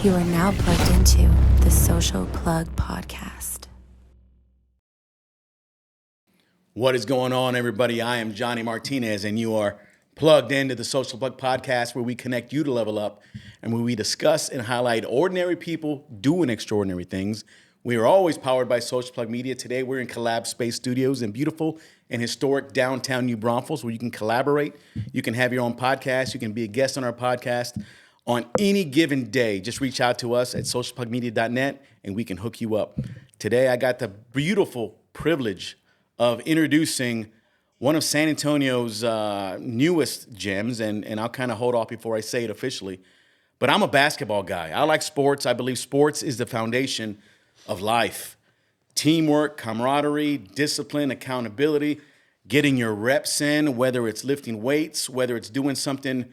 You are now plugged into the Social Plug Podcast. What is going on, everybody? I am Johnny Martinez, and you are plugged into the Social Plug Podcast, where we connect you to level up and where we discuss and highlight ordinary people doing extraordinary things. We are always powered by Social Plug Media. Today, we're in CollabSpace Studios in beautiful and historic downtown New Braunfels, where you can collaborate. You can have your own podcast. You can be a guest on our podcast on any given day. Just reach out to us at socialplugmedia.net, and we can hook you up. Today, I got the beautiful privilege of introducing one of San Antonio's newest gems, and I'll kind of hold off before I say it officially. But I'm a basketball guy. I like sports. I believe sports is the foundation of life. Teamwork, camaraderie, discipline, accountability, getting your reps in, whether it's lifting weights, whether it's doing something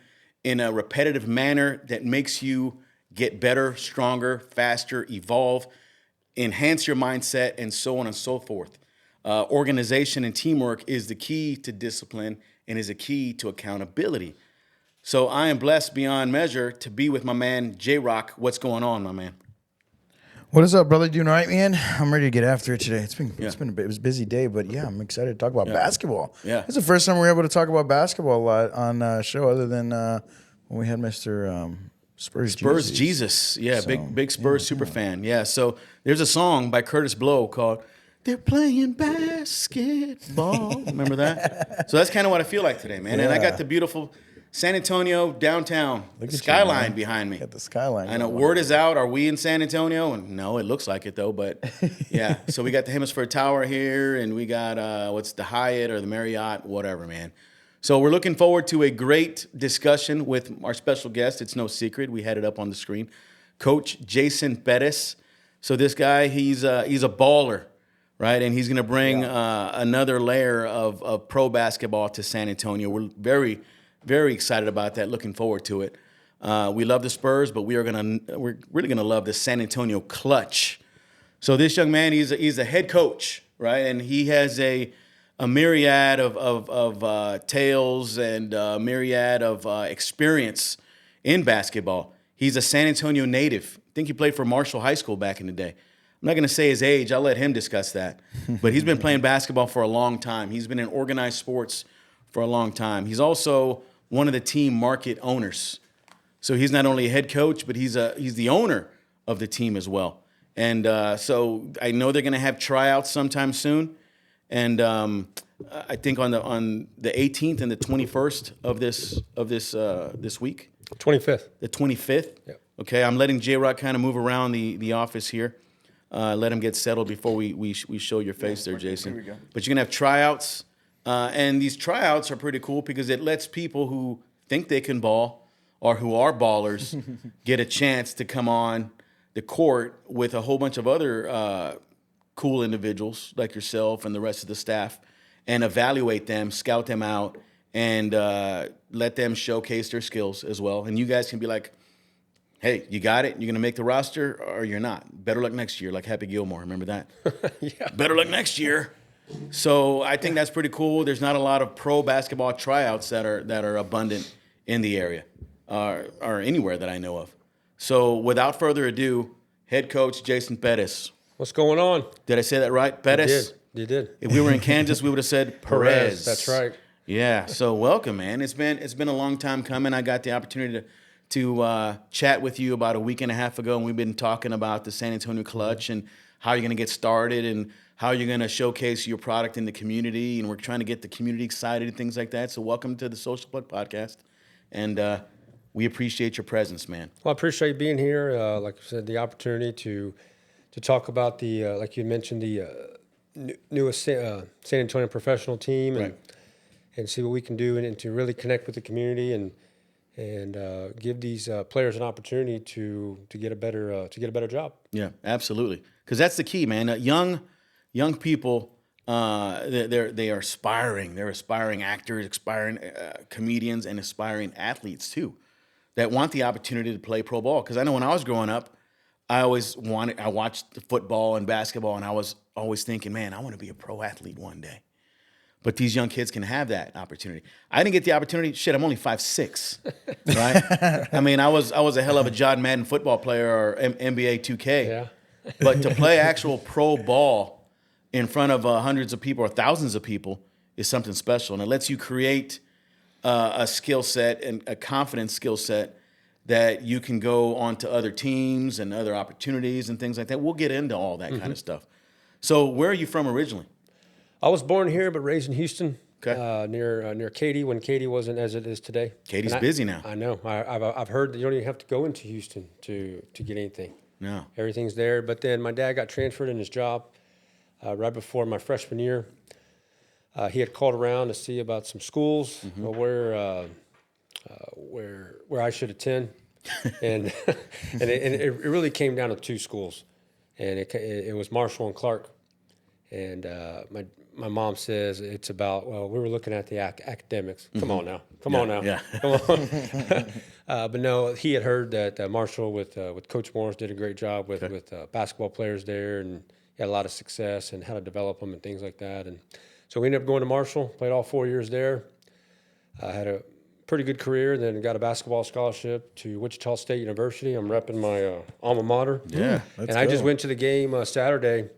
in a repetitive manner that makes you get better, stronger, faster, evolve, enhance your mindset, and so on and so forth. Organization and teamwork is the key to discipline and is a key to accountability. So I am blessed beyond measure to be with my man, JRock. What's going on, my man? What is up, brother? Doing all right, man? I'm ready to get after it today. It was a busy day, but yeah, I'm excited to talk about basketball. Yeah. It's the first time we're able to talk about basketball a lot on a show, other than when we had Mr. Spurs Jesus. Yeah, so, big Spurs super fan. Yeah, so there's a song by Curtis Blow called "They're Playing Basketball." Remember that? So that's kind of what I feel like today, man. Yeah. And I got the beautiful San Antonio downtown skyline behind me. Got the skyline. I know word is out. Are we in San Antonio? And no, it looks like it though. But yeah, so we got the Hemisphere Tower here, and we got what's the Hyatt or the Marriott, whatever, man. So we're looking forward to a great discussion with our special guest. It's no secret. We had it up on the screen, Coach Jason Perez. So this guy, he's a baller, right? And he's going to bring another layer of pro basketball to San Antonio. We're very, very excited about that. Looking forward to it. We love the Spurs, but we're really gonna love the San Antonio Clutch. So this young man, he's a head coach, right? And he has a myriad of tales and a myriad of experience in basketball. He's a San Antonio native. I think he played for Marshall High School back in the day. I'm not going to say his age. I'll let him discuss that. But he's been playing basketball for a long time. He's been in organized sports for a long time. He's also one of the team market owners. So he's not only a head coach, but he's the owner of the team as well. And so I know they're going to have tryouts sometime soon. And I think on the 18th and the 21st of this week. 25th. The 25th. Yep. Okay, I'm letting JRock kind of move around the office here. Let him get settled before we show your face there, Jason. Here we go. But you're going to have tryouts. And these tryouts are pretty cool because it lets people who think they can ball or who are ballers get a chance to come on the court with a whole bunch of other cool individuals like yourself and the rest of the staff and evaluate them, scout them out, and let them showcase their skills as well. And you guys can be like, hey, you got it? You're going to make the roster or you're not? Better luck next year, like Happy Gilmore. Remember that? Yeah. Better luck next year. So I think that's pretty cool. There's not a lot of pro basketball tryouts that are abundant in the area or anywhere that I know of. So without further ado, head coach Jason Perez. What's going on? Did I say that right? Perez? You did. If we were in Kansas, we would have said Perez. That's right. Yeah. So welcome, man. It's been a long time coming. I got the opportunity to chat with you about a week and a half ago, and we've been talking about the San Antonio Clutch and how you're going to get started and how you're going to showcase your product in the community, and we're trying to get the community excited and things like that. So welcome to the Social Plug Podcast, and we appreciate your presence, man. Well, I appreciate you being here. Like I said, the opportunity to talk about the, like you mentioned, the newest San Antonio professional team and see what we can do and to really connect with the community and give these players an opportunity to get a better job. Yeah, absolutely. Because that's the key, man. Young people, they are aspiring. They're aspiring actors, aspiring comedians, and aspiring athletes too, that want the opportunity to play pro ball. Because I know when I was growing up, I watched football and basketball, and I was always thinking, man, I want to be a pro athlete one day. But these young kids can have that opportunity. I didn't get the opportunity. Shit, I'm only 5'6", right? I mean, I was a hell of a John Madden football player or NBA 2K. Yeah. But to play actual pro ball in front of hundreds of people or thousands of people is something special. And it lets you create a skill set and a confidence skill set that you can go on to other teams and other opportunities and things like that. We'll get into all that kind of stuff. So where are you from originally? I was born here, but raised in Houston, Okay. near Katy, when Katy wasn't as it is today. Katie's busy now. I know. I've heard that you don't even have to go into Houston to get anything. No. Everything's there. But then my dad got transferred in his job right before my freshman year. He had called around to see about some schools where I should attend, and it really came down to two schools, and it was Marshall and Clark. And my mom says it's about, well, we were looking at the academics. Come on now. Come on now. Yeah. Come on. But no, he had heard that Marshall with Coach Morris did a great job with basketball players there, and he had a lot of success and how to develop them and things like that. And so we ended up going to Marshall, played all 4 years there. Had a pretty good career, then got a basketball scholarship to Wichita State University. I'm repping my alma mater. Yeah. Let's And I just go. went to the game Saturday.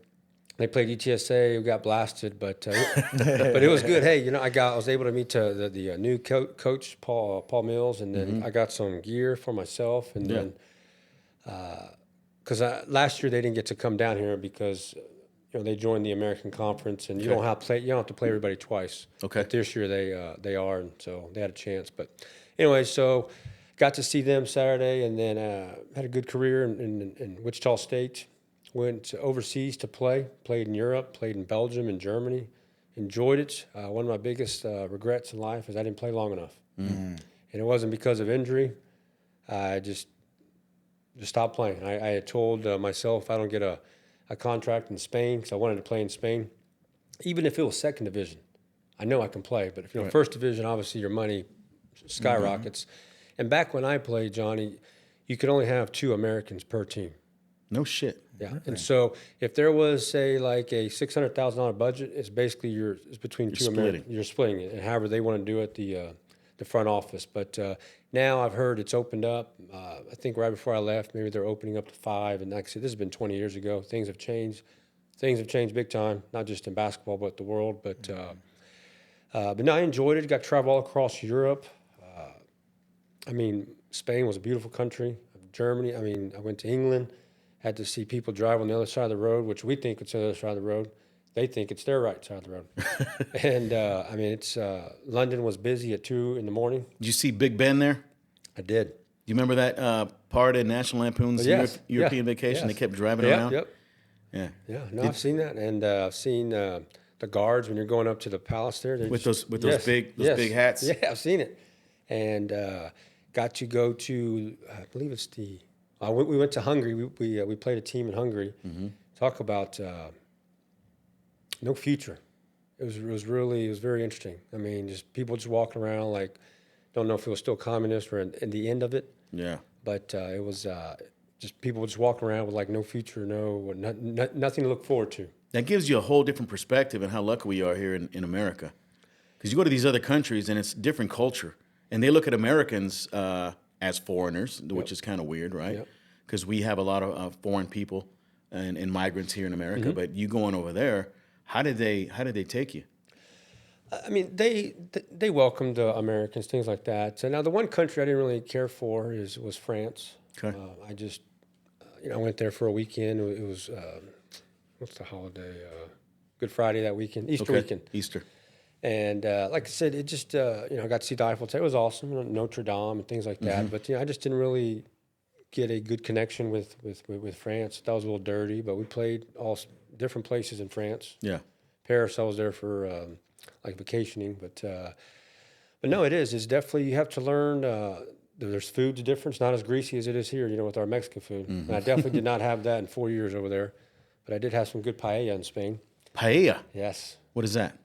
They played UTSA. We got blasted, but but it was good. Hey, I was able to meet the new coach Paul Mills, and then I got some gear for myself, and then because last year they didn't get to come down here because they joined the American Conference, and you don't have to play everybody twice. Okay. But this year they are, and so they had a chance. But anyway, so got to see them Saturday, and then had a good career in Wichita State. Went overseas to played in Europe, played in Belgium and Germany, enjoyed it. One of my biggest regrets in life is I didn't play long enough. And it wasn't because of injury. I just stopped playing. I had told myself I don't get a contract in Spain because I wanted to play in Spain. Even if it was second division, I know I can play. But if first division, obviously your money skyrockets. And back when I played, Johnny, you could only have 2 Americans per team. No shit. Yeah, and so if there was, say, like a $600,000 budget, it's basically it's between two Americans. You're splitting it, and however they want to do it, the front office. But now I've heard it's opened up. I think right before I left, maybe they're opening up to 5. And like I said, this has been 20 years ago. Things have changed. Things have changed big time, not just in basketball, but the world. But no, I enjoyed it. Got to travel all across Europe. I mean, Spain was a beautiful country. Germany. I mean, I went to England. Had to see people drive on the other side of the road, which we think it's the other side of the road. They think it's their right side of the road. And, I mean, it's London was busy at 2 in the morning. Did you see Big Ben there? I did. You remember that part in National Lampoon's European Vacation? Yes. They kept driving around? Yep. Yeah. Yeah, no, I've seen that. And I've seen the guards when you're going up to the palace there. With those big hats? Yeah, I've seen it. And got to go to, I believe it's we went to Hungary. We played a team in Hungary. Talk about no future. It was very interesting. I mean, just people just walking around like, don't know if it was still communist or in the end of it. Yeah. But it was just people just walking around with like no future, nothing to look forward to. That gives you a whole different perspective on how lucky we are here in America. Because you go to these other countries and it's different culture. And they look at Americans as foreigners, which is kind of weird, right? Because we have a lot of foreign people and migrants here in America. But you going over there, how did they take you? I mean, they welcomed Americans, things like that. So now the one country I didn't really care for was France. Okay. I just, I went there for a weekend. It was what's the holiday? Good Friday that weekend, Easter weekend. Easter. And like I said, it just I got to see the Eiffel Tower. It was awesome, Notre Dame and things like that. But I just didn't really get a good connection with France. That was a little dirty, but we played all different places in France. Yeah. Paris, I was there for like vacationing, but no, it's definitely, you have to learn. There's food's difference, not as greasy as it is here, with our Mexican food. And I definitely did not have that in 4 years over there, but I did have some good paella in Spain. Paella? Yes. What is that?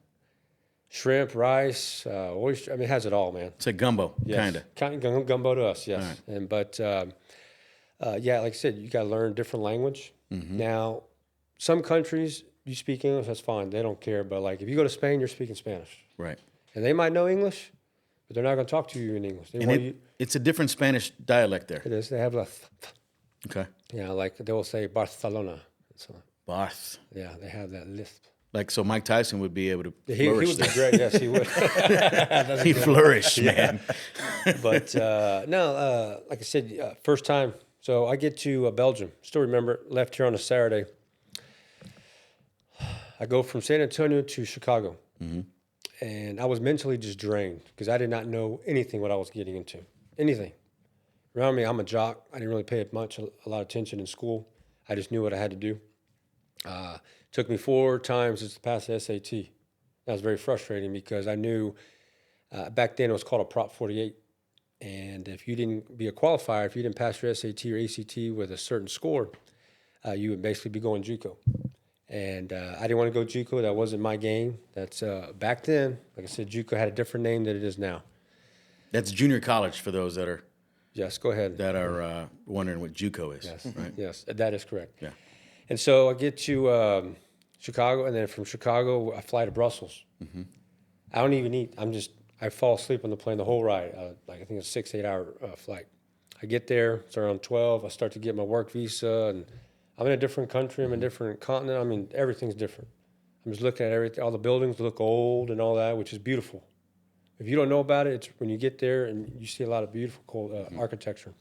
Shrimp, rice, oyster. I mean, it has it all, man. It's a gumbo, kind of. Kind of gumbo to us, yes. Right. And but like I said, you got to learn a different language. Now, some countries you speak English, that's fine. They don't care. But like if you go to Spain, you're speaking Spanish, Right. and they might know English, but they're not going to talk to you in English. They want you. It's a different Spanish dialect there. It is. They have Okay. like they will say Barcelona. So, Barth. yeah, they have that lisp. Like, so Mike Tyson would be able to He flourish would be there. great. Yes, he would. He flourished, man. But no, like I said, first time. So I get to Belgium. Still remember, left here on a Saturday. I go from San Antonio to Chicago. And I was mentally just drained because I did not know anything what I was getting into. Anything. Around me, I'm a jock. I didn't really pay a lot of attention in school. I just knew what I had to do. Took me 4 times just to pass the SAT. That was very frustrating because I knew back then it was called a Prop 48. And if you didn't be a qualifier, if you didn't pass your SAT or ACT with a certain score, you would basically be going JUCO. And I didn't want to go JUCO. That wasn't my game. That's back then, like I said, JUCO had a different name than it is now. That's junior college for those that are Yes, go ahead. wondering what JUCO is. Yes, Right? yes, that is correct. Yeah. And so I get to Chicago, and then from Chicago, I fly to Brussels. I don't even eat. I fall asleep on the plane the whole ride. Like I think it's a 6-8 hour flight. I get there, it's around 12. I start to get my work visa, and I'm in a different country. I'm in a different continent. I mean, everything's different. I'm just looking at everything. All the buildings look old and all that, which is beautiful. If you don't know about it, it's when you get there and you see a lot of beautiful cool architecture.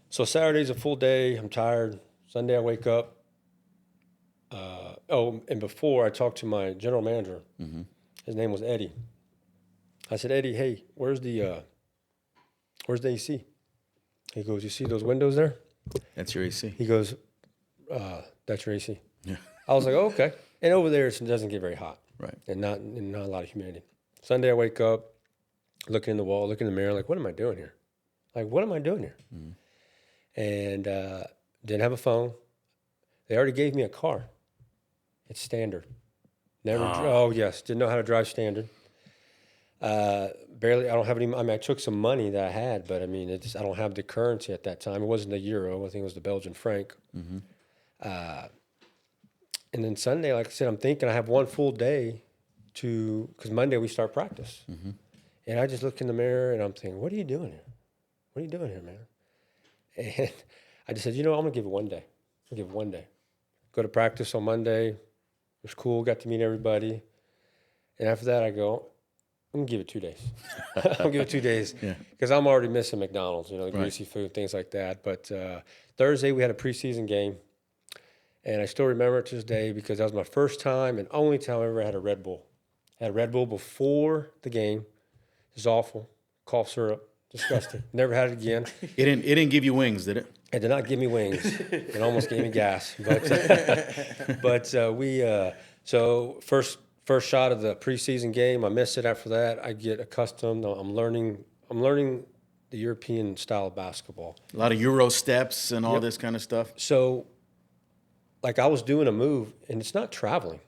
So Saturday's a full day. I'm tired. Sunday I wake up. And before I talked to my general manager, his name was Eddie. I said, Eddie, hey, where's the AC? He goes, you see those windows there? That's your AC. He goes, that's your AC. Yeah. I was like, oh, okay. And over there, it doesn't get very hot. Right. And not a lot of humidity. Sunday, I wake up, looking in the wall, looking in the mirror, like, what am I doing here? Like, what am I doing here? And didn't have a phone. They already gave me a car. It's standard. Never. Yes. Didn't know how to drive standard. Barely. I don't have any. I mean, I took some money that I had, but I mean, I don't have the currency at that time. It wasn't the euro. I think it was the Belgian franc. And then Sunday, like I said, I'm thinking I have one full day because Monday we start practice. And I just look in the mirror and I'm thinking, what are you doing here? What are you doing here, man? And I just said, I'm going to give it one day. I'll give it one day. Go to practice on Monday. It was cool. Got to meet everybody. And after that, I go, I'm going to give it 2 days. I'm going to give it 2 days because I'm already missing McDonald's, the greasy food, things like that. But Thursday, we had a preseason game. And I still remember it to this day because that was my first time and only time I ever had a Red Bull. I had a Red Bull before the game. It was awful. Cough syrup. Disgusting. Never had it again. It didn't give you wings, did it? It did not give me wings. It almost gave me gas. But so first shot of the preseason game, I missed it. After that, I get accustomed. I'm learning the European style of basketball. A lot of Euro steps and all this kind of stuff. So, like I was doing a move, and it's not traveling.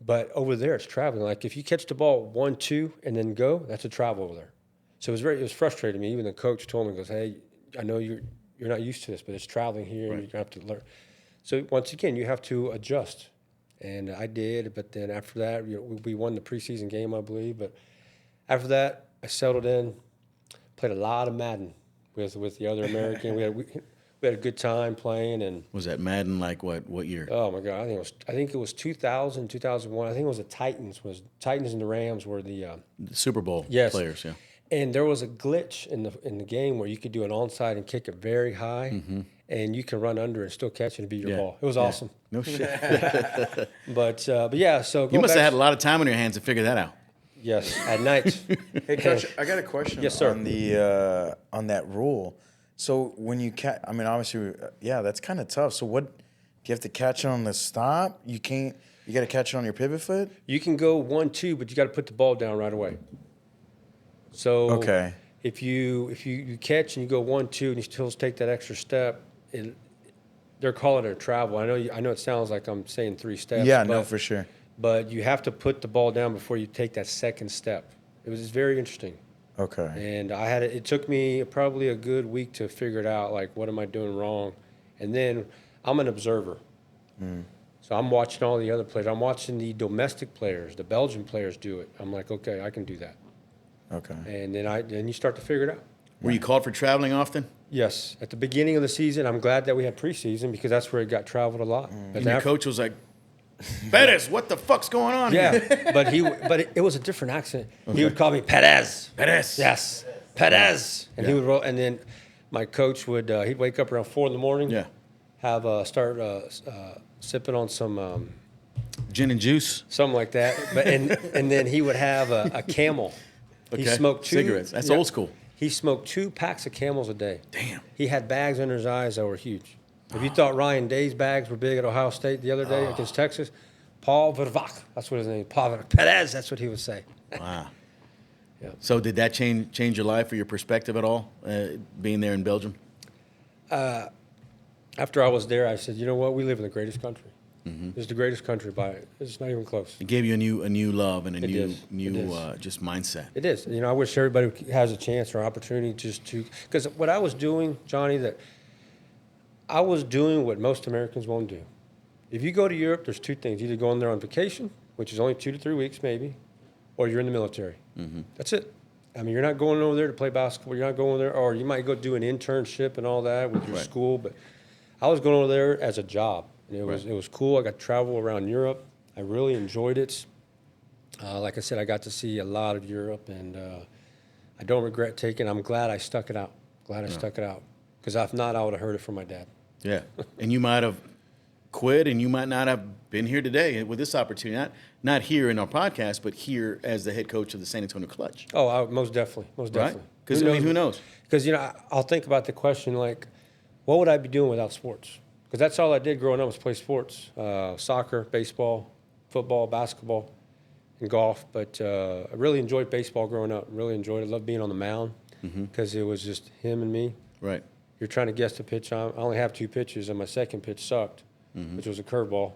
But over there, it's traveling. Like if you catch the ball 1-2 and then go, that's a travel over there. So it was frustrating me. Even the coach told me, he goes, "Hey, I know you're not used to this, but it's traveling here, and you're gonna have to learn." So once again, you have to adjust, and I did. But then after that, we won the preseason game, I believe. But after that, I settled in, played a lot of Madden with the other American. We had a good time playing. And was that Madden like what year? Oh my God, I think it was 2000, 2001. I think it was the Titans and the Rams were the Super Bowl players. Yeah. And there was a glitch in the game where you could do an onside and kick it very high, and you can run under and still catch it and beat your ball. It was awesome. No shit. But yeah, so you must have had a lot of time on your hands to figure that out. Yes, at night. Hey, Coach, I got a question. Yes, sir. On that rule. So when you catch, I mean, obviously, that's kind of tough. So what, do you have to catch it on the stop? You can't. You got to catch it on your pivot foot. You can go 1-2, but you got to put the ball down right away. So if you catch and you go 1-2 and you still take that extra step, they're calling it a travel. I know it sounds like I'm saying 3 steps. Yeah, no, for sure. But you have to put the ball down before you take that second step. It was very interesting. Okay. And it took me probably a good week to figure it out, like what am I doing wrong? And then I'm an observer. So I'm watching all the other players. I'm watching the domestic players, the Belgian players do it. I'm like, okay, I can do that. Okay. And then you start to figure it out. Were you called for traveling often? Yes. At the beginning of the season, I'm glad that we had preseason because that's where it got traveled a lot. But And your coach was like, Perez, what the fuck's going on here? yeah, but it was a different accent. Okay. He would call me Perez. Perez. Yes, Perez. And he would roll, and then my coach would he'd wake up around 4 a.m. Yeah. Have start sipping on some Gin and juice. something like that. But and then he would have a Camel. He Okay. smoked 2 cigarettes. That's old school. He smoked 2 packs of Camels a day. Damn. He had bags under his eyes that were huge. If you thought Ryan Day's bags were big at Ohio State the other day against Texas, Paul Vervac, that's what his name is. Paul Vervac. Perez, that's what he would say. Wow. Yeah. So did that change your life or your perspective at all, being there in Belgium? After I was there, I said, you know what? We live in the greatest country. This is the greatest country by it. It's not even close. It gave you a new love and a It new is. It is. just mindset. It is. You know, I wish everybody has a chance or opportunity just to, because what I was doing, Johnny, that I was doing what most Americans won't do. If you go to Europe, there's 2 things. Either going there on vacation, which is only 2 to 3 weeks maybe, or you're in the military. That's it. I mean, you're not going over there to play basketball. You're not going there, or you might go do an internship and all that with your school. But I was going over there as a job. And it was cool. I got to travel around Europe. I really enjoyed it. Like I said, I got to see a lot of Europe, and I don't regret taking. I'm glad I stuck it out. Glad I stuck it out, because if not, I would have heard it from my dad. Yeah, and you might have quit, and you might not have been here today with this opportunity. Not here in our podcast, but here as the head coach of the San Antonio Clutch. Oh, most definitely, most Right? definitely. Because who knows? Because I'll think about the question like, what would I be doing without sports? Because that's all I did growing up was play sports, soccer, baseball, football, basketball, and golf. But I really enjoyed baseball growing up. Really enjoyed it. Loved being on the mound because it was just him and me. Right. You're trying to guess the pitch. I only have 2 pitches, and my second pitch sucked, which was a curveball,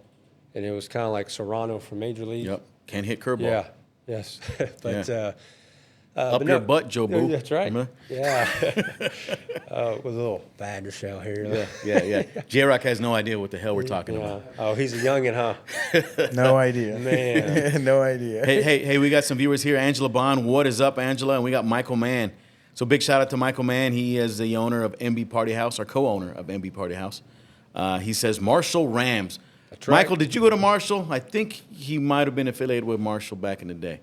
and it was kind of like Serrano from Major League. Yep. Can't hit curveball. Yeah. Yes. But. Yeah. Up your butt, Joe Boo. That's right. Remember? Yeah. With a little Vander shell here. Yeah. JRock has no idea what the hell we're talking about. Oh, he's a youngin', huh? No idea. Man. No idea. Hey, we got some viewers here. Angela Bond, what is up, Angela? And we got Michael Mann. So big shout out to Michael Mann. He is the owner of MB Party House, or co-owner of MB Party House. He says Marshall Rams. That's right. Michael, did you go to Marshall? I think he might have been affiliated with Marshall back in the day.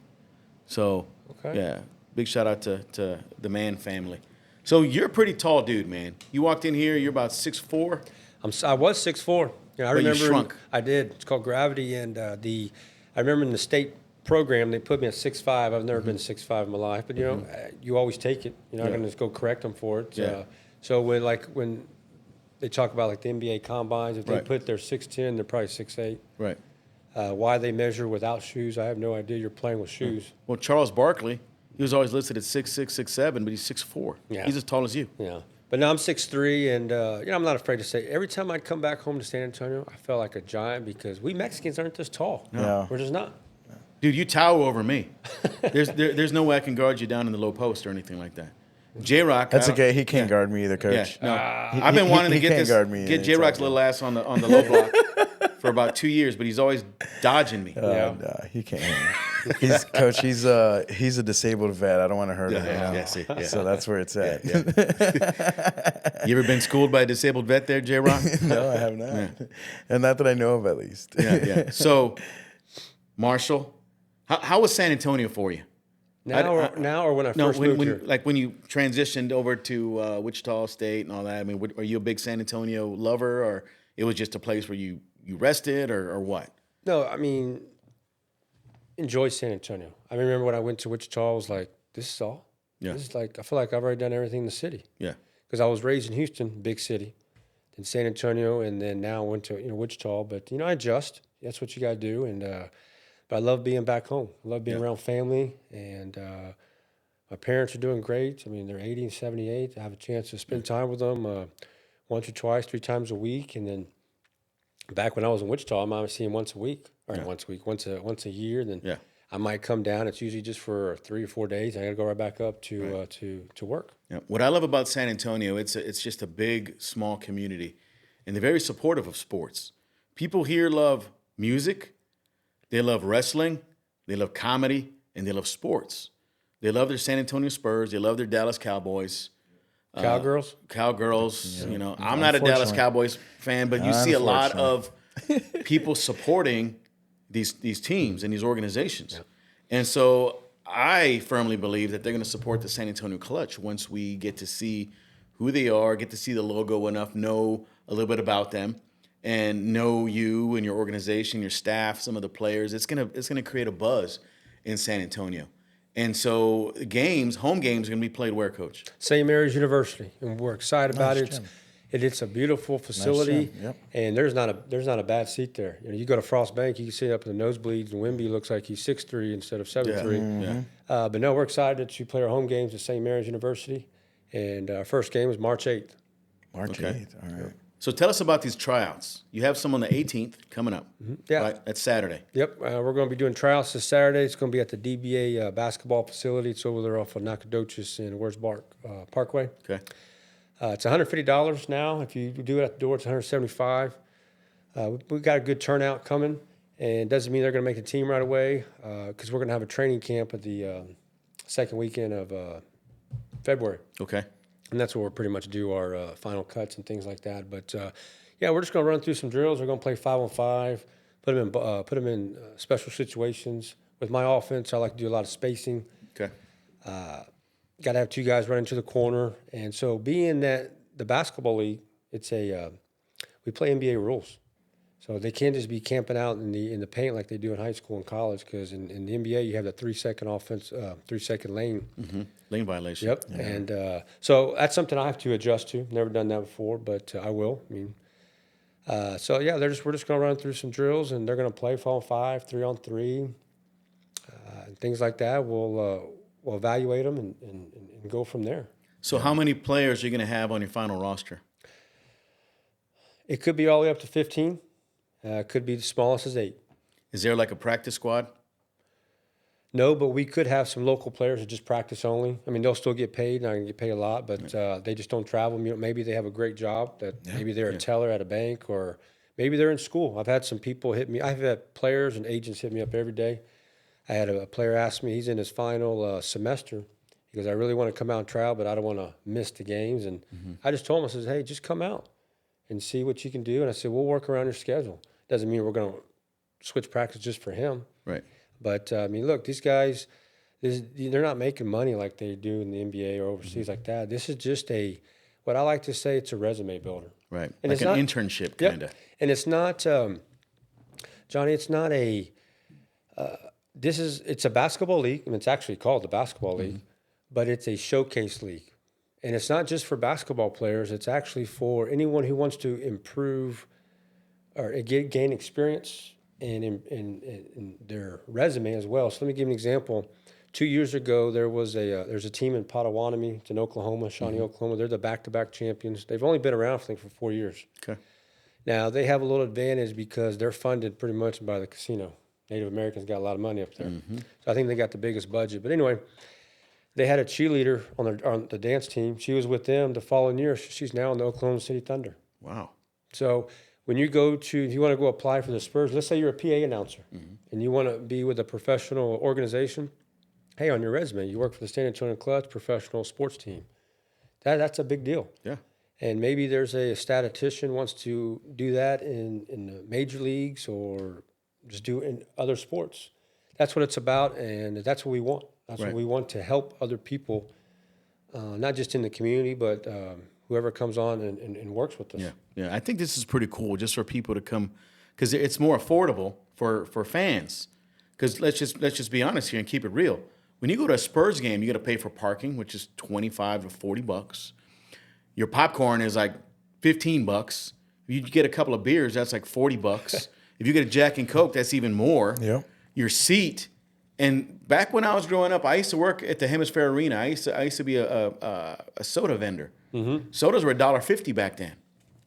So, Okay. yeah, big shout out to the Mann family. So you're a pretty tall dude, man. You walked in here, you're about 6'4". I was 6'4". Yeah, I But you remember. shrunk. I did. It's called Gravity, and I remember in the state program they put me at 6'5". I've never been 6'5" in my life, but you always take it. You're not going to just go correct them for it. Yeah. So when they talk about like the NBA combines, if they Right. put their 6'10", they're probably 6'8". Right. Why they measure without shoes, I have no idea. You're playing with shoes. Well, Charles Barkley, he was always listed at 6'6", 6'7", but he's 6'4". Yeah. He's as tall as you. Yeah. But now I'm 6'3", and I'm not afraid to say, every time I'd come back home to San Antonio, I felt like a giant because we Mexicans aren't this tall. No. We're just not. Dude, you tower over me. There's no way I can guard you down in the low post or anything like that. JRock. That's okay. He can't guard me either, Yeah, Coach. no. I've been wanting to he get can't this, guard me. get It's JRock's okay. little ass on the low block for about 2 years, but he's always dodging me. No, he can't. He's Coach. He's a disabled vet. I don't want to hurt him. Yeah, you know? yeah, see, yeah. So that's where it's at. You ever been schooled by a disabled vet there, JRock? No, I have not, and not that I know of, at least. Yeah. So, Marshall, how was San Antonio for you? Now or when I first moved here? When you transitioned over to Wichita State and all that. I mean, are you a big San Antonio lover, or it was just a place where you rested, or what? No, I mean, enjoy San Antonio. I remember when I went to Wichita, I was like, this is all? Yeah. This is like, I feel like I've already done everything in the city. Yeah. Because I was raised in Houston, big city, then San Antonio, and then now I went to Wichita. But, I adjust. That's what you got to do. And but I love being back home. I love being around family. And my parents are doing great. I mean, they're 80 and 78. I have a chance to spend time with them once or twice, 3 times a week. And then back when I was in Wichita, I might see them once a week, or once a year. And then I might come down. It's usually just for 3 or 4 days. I got to go right back up to work. Yeah. What I love about San Antonio, it's just a big, small community, and they're very supportive of sports. People here love music, they love wrestling, they love comedy, and they love sports. They love their San Antonio Spurs. They love their Dallas Cowboys. Cowgirls? Cowgirls. You know, I'm not a Dallas Cowboys fan, but you see a lot of people supporting these teams and these organizations. Yeah. And so I firmly believe that they're going to support the San Antonio Clutch once we get to see who they are, get to see the logo enough, know a little bit about them, and know you and your organization, your staff, some of the players. It's gonna create a buzz in San Antonio. And so home games are going to be played where, Coach? St. Mary's University, and we're excited about it. It's a beautiful facility, and there's not a bad seat there. You know, you go to Frost Bank, you can sit up in the nosebleeds, and Wimby looks like he's 6'3" instead of 7'3". But no, we're excited to play our home games at St. Mary's University, and our first game is March 8th. March 8th, all right. So tell us about these tryouts. You have some on the 18th coming up. Yeah. Right? That's Saturday. Yep. We're going to be doing tryouts this Saturday. It's going to be at the DBA basketball facility. It's over there off of Nacogdoches and Where's Bark Parkway. Okay. It's $150 now. If you do it at the door, it's $175. We've got a good turnout coming, and it doesn't mean they're going to make the team right away because we're going to have a training camp at the second weekend of February. Okay. And that's where we'll pretty much do our final cuts and things like that. But, yeah, we're just going to run through some drills. We're going to play 5-on-5, put them in special situations. With my offense, I like to do a lot of spacing. Okay. Got to have two guys running to the corner. And so being that the basketball league, it's we play NBA rules. So they can't just be camping out in the paint like they do in high school and college because in the NBA you have that 3-second offense, 3-second lane. Mm-hmm. Lane violation. Yep. Yeah. And so that's something I have to adjust to. Never done that before, but I will. I mean, so yeah, we're just going to run through some drills and they're going to play 4-on-5, 3-on-3, and things like that. We'll evaluate them and go from there. So how many players are you going to have on your final roster? It could be all the way up to 15. Could be the smallest as 8. Is there like a practice squad? No, but we could have some local players that just practice only. I mean, they'll still get paid, not going to get paid a lot, but they just don't travel. You know, maybe they have a great job maybe they're a teller at a bank or maybe they're in school. I've had some people hit me. I've had players and agents hit me up every day. I had a player ask me, he's in his final semester. He goes, I really want to come out and trial, but I don't want to miss the games. And I just told him, I said, hey, just come out and see what you can do. And I said, we'll work around your schedule. Doesn't mean we're going to switch practice just for him. Right. But, I mean, look, these guys, they're not making money like they do in the NBA or overseas like that. This is just what I like to say, it's a resume builder. Right. And like an internship kind of. And it's not, Johnny, it's not it's a basketball league. I mean, it's actually called the basketball league, but it's a showcase league. And it's not just for basketball players. It's actually for anyone who wants to improve or gain experience in their resume as well. So let me give you an example. 2 years ago, there's a team in Potawatomi. It's in Oklahoma, Shawnee, Oklahoma. They're the back-to-back champions. They've only been around, I think, for 4 years. Okay. Now, they have a little advantage because they're funded pretty much by the casino. Native Americans got a lot of money up there. So I think they got the biggest budget. But anyway, they had a cheerleader on the dance team. She was with them the following year. She's now in the Oklahoma City Thunder. Wow. So when you if you want to go apply for the Spurs, let's say you're a PA announcer and you want to be with a professional organization, hey, on your resume, you work for the San Antonio Clutch professional sports team. That's a big deal. Yeah. And maybe there's a statistician wants to do that in the major leagues or just do it in other sports. That's what it's about, and that's what we want. That's what we want, to help other people, not just in the community, but whoever comes on and works with us. Yeah. I think this is pretty cool just for people to come, because it's more affordable for fans. Because let's just be honest here and keep it real. When you go to a Spurs game, you got to pay for parking, which is $25 to $40. Your popcorn is like $15. If you get a couple of beers, that's like $40. If you get a Jack and Coke, that's even more. Yep. Your seat. And back when I was growing up, I used to work at the Hemisphere Arena. I used to be a soda vendor. Sodas were $1.50 back then.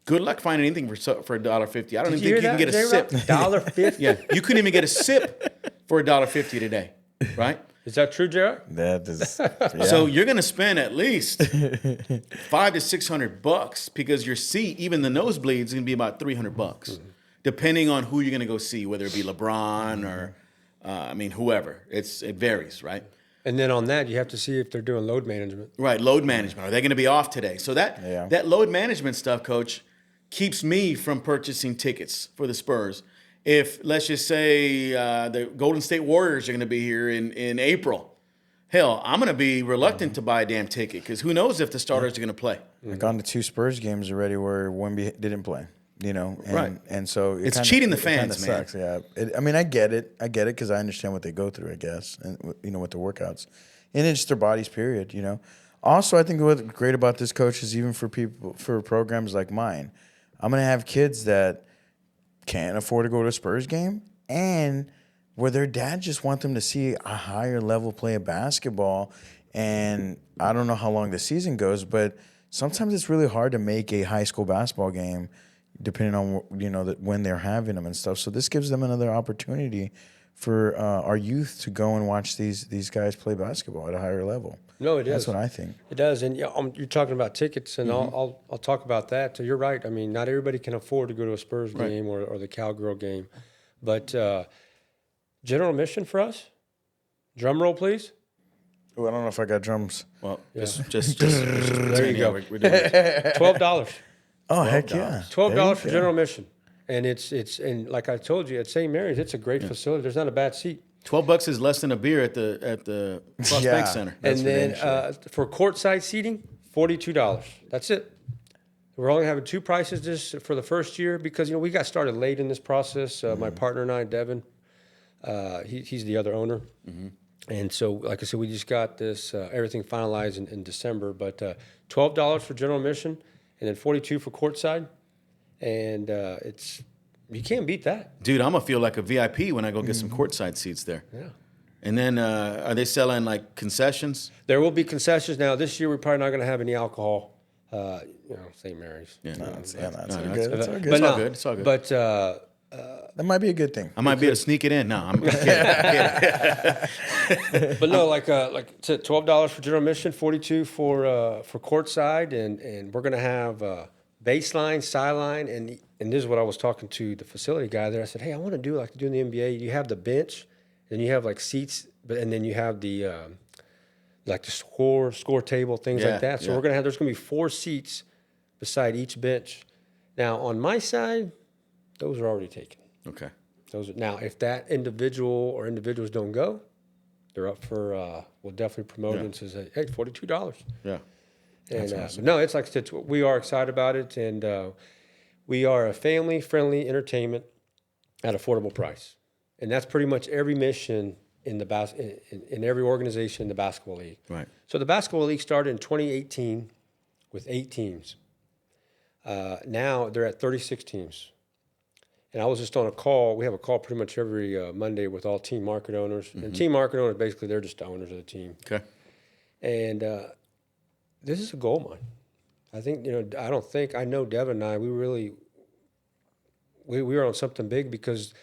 Good luck finding anything for $1.50. I don't even think you can get a sip. $1.50? Yeah, you couldn't even get a sip for $1.50 today, right? Is that true, JRock? That is. Yeah. So you're gonna spend at least $500 to $600 because your seat, even the nosebleeds, is gonna be about $300. depending on who you're going to go see, whether it be LeBron or, whoever. It varies, right? And then on that, you have to see if they're doing load management. Right, load management. Are they going to be off today? So that load management stuff, Coach, keeps me from purchasing tickets for the Spurs. If, let's just say, the Golden State Warriors are going to be here in April, hell, I'm going to be reluctant to buy a damn ticket because who knows if the starters are going to play. I've gone to 2 Spurs games already where Wemby didn't play. And so it's cheating the fans, man. Sucks, yeah. I get it because I understand what they go through, I guess, and with the workouts, and it's just their bodies, period. Also, I think what's great about this, Coach, is even for programs like mine, I'm gonna have kids that can't afford to go to a Spurs game, and where their dad just want them to see a higher level play of basketball. And I don't know how long the season goes, but sometimes it's really hard to make a high school basketball game, depending on when they're having them and stuff. So this gives them another opportunity for our youth to go and watch these guys play basketball at a higher level. No, it is. That's what I think. It does, and you're talking about tickets, and I'll talk about that. So you're right. I mean, not everybody can afford to go to a Spurs game or the Cowgirl game, but general admission for us. Drum roll, please. Oh, I don't know if I got drums. Well, just there you go. We're doing it. $12. Oh, heck yeah. $12 for general admission. And it's and like I told you, at St. Mary's, it's a great facility. There's not a bad seat. $12 is less than a beer at the Cross Bank Center. And then for courtside seating, $42. That's it. We're only having 2 prices this for the first year because we got started late in this process. My partner and I, Devin, he's the other owner. Mm-hmm. And so, like I said, we just got this everything finalized in December. But $12 for general admission, and then $42 for courtside, and you can't beat that. Dude, I'm gonna feel like a VIP when I go get some courtside seats there. Yeah. And then, are they selling like concessions? There will be concessions now. This year, we're probably not going to have any alcohol. St. Mary's. Yeah, That's all good. It's all good. It's all good. But that might be a good thing. I might be able to sneak it in. No, I'm kidding. but no, like $12 for general admission, $42 for courtside, and we're gonna have baseline, sideline, and this is what I was talking to the facility guy there. I said, hey, I want to do like they do in the NBA. You have the bench, and you have like seats, and then you have the like the score table, things like that. So there's gonna be 4 seats beside each bench. Now on my side, those are already taken. Okay. Now, if that individual or individuals don't go, they're up for. We'll definitely promote it and say, hey, $42. Yeah. And awesome. No, it's like we are excited about it, and we are a family-friendly entertainment at affordable price, and that's pretty much every mission in the in every organization in the basketball league. Right. So the basketball league started in 2018 with 8 teams. Now they're at 36 teams. And I was just on a call. We have a call pretty much every Monday with all team market owners. Mm-hmm. And team market owners, basically, they're just the owners of the team. Okay. And this is a gold mine. I think, I know Devin and I, we were on something big because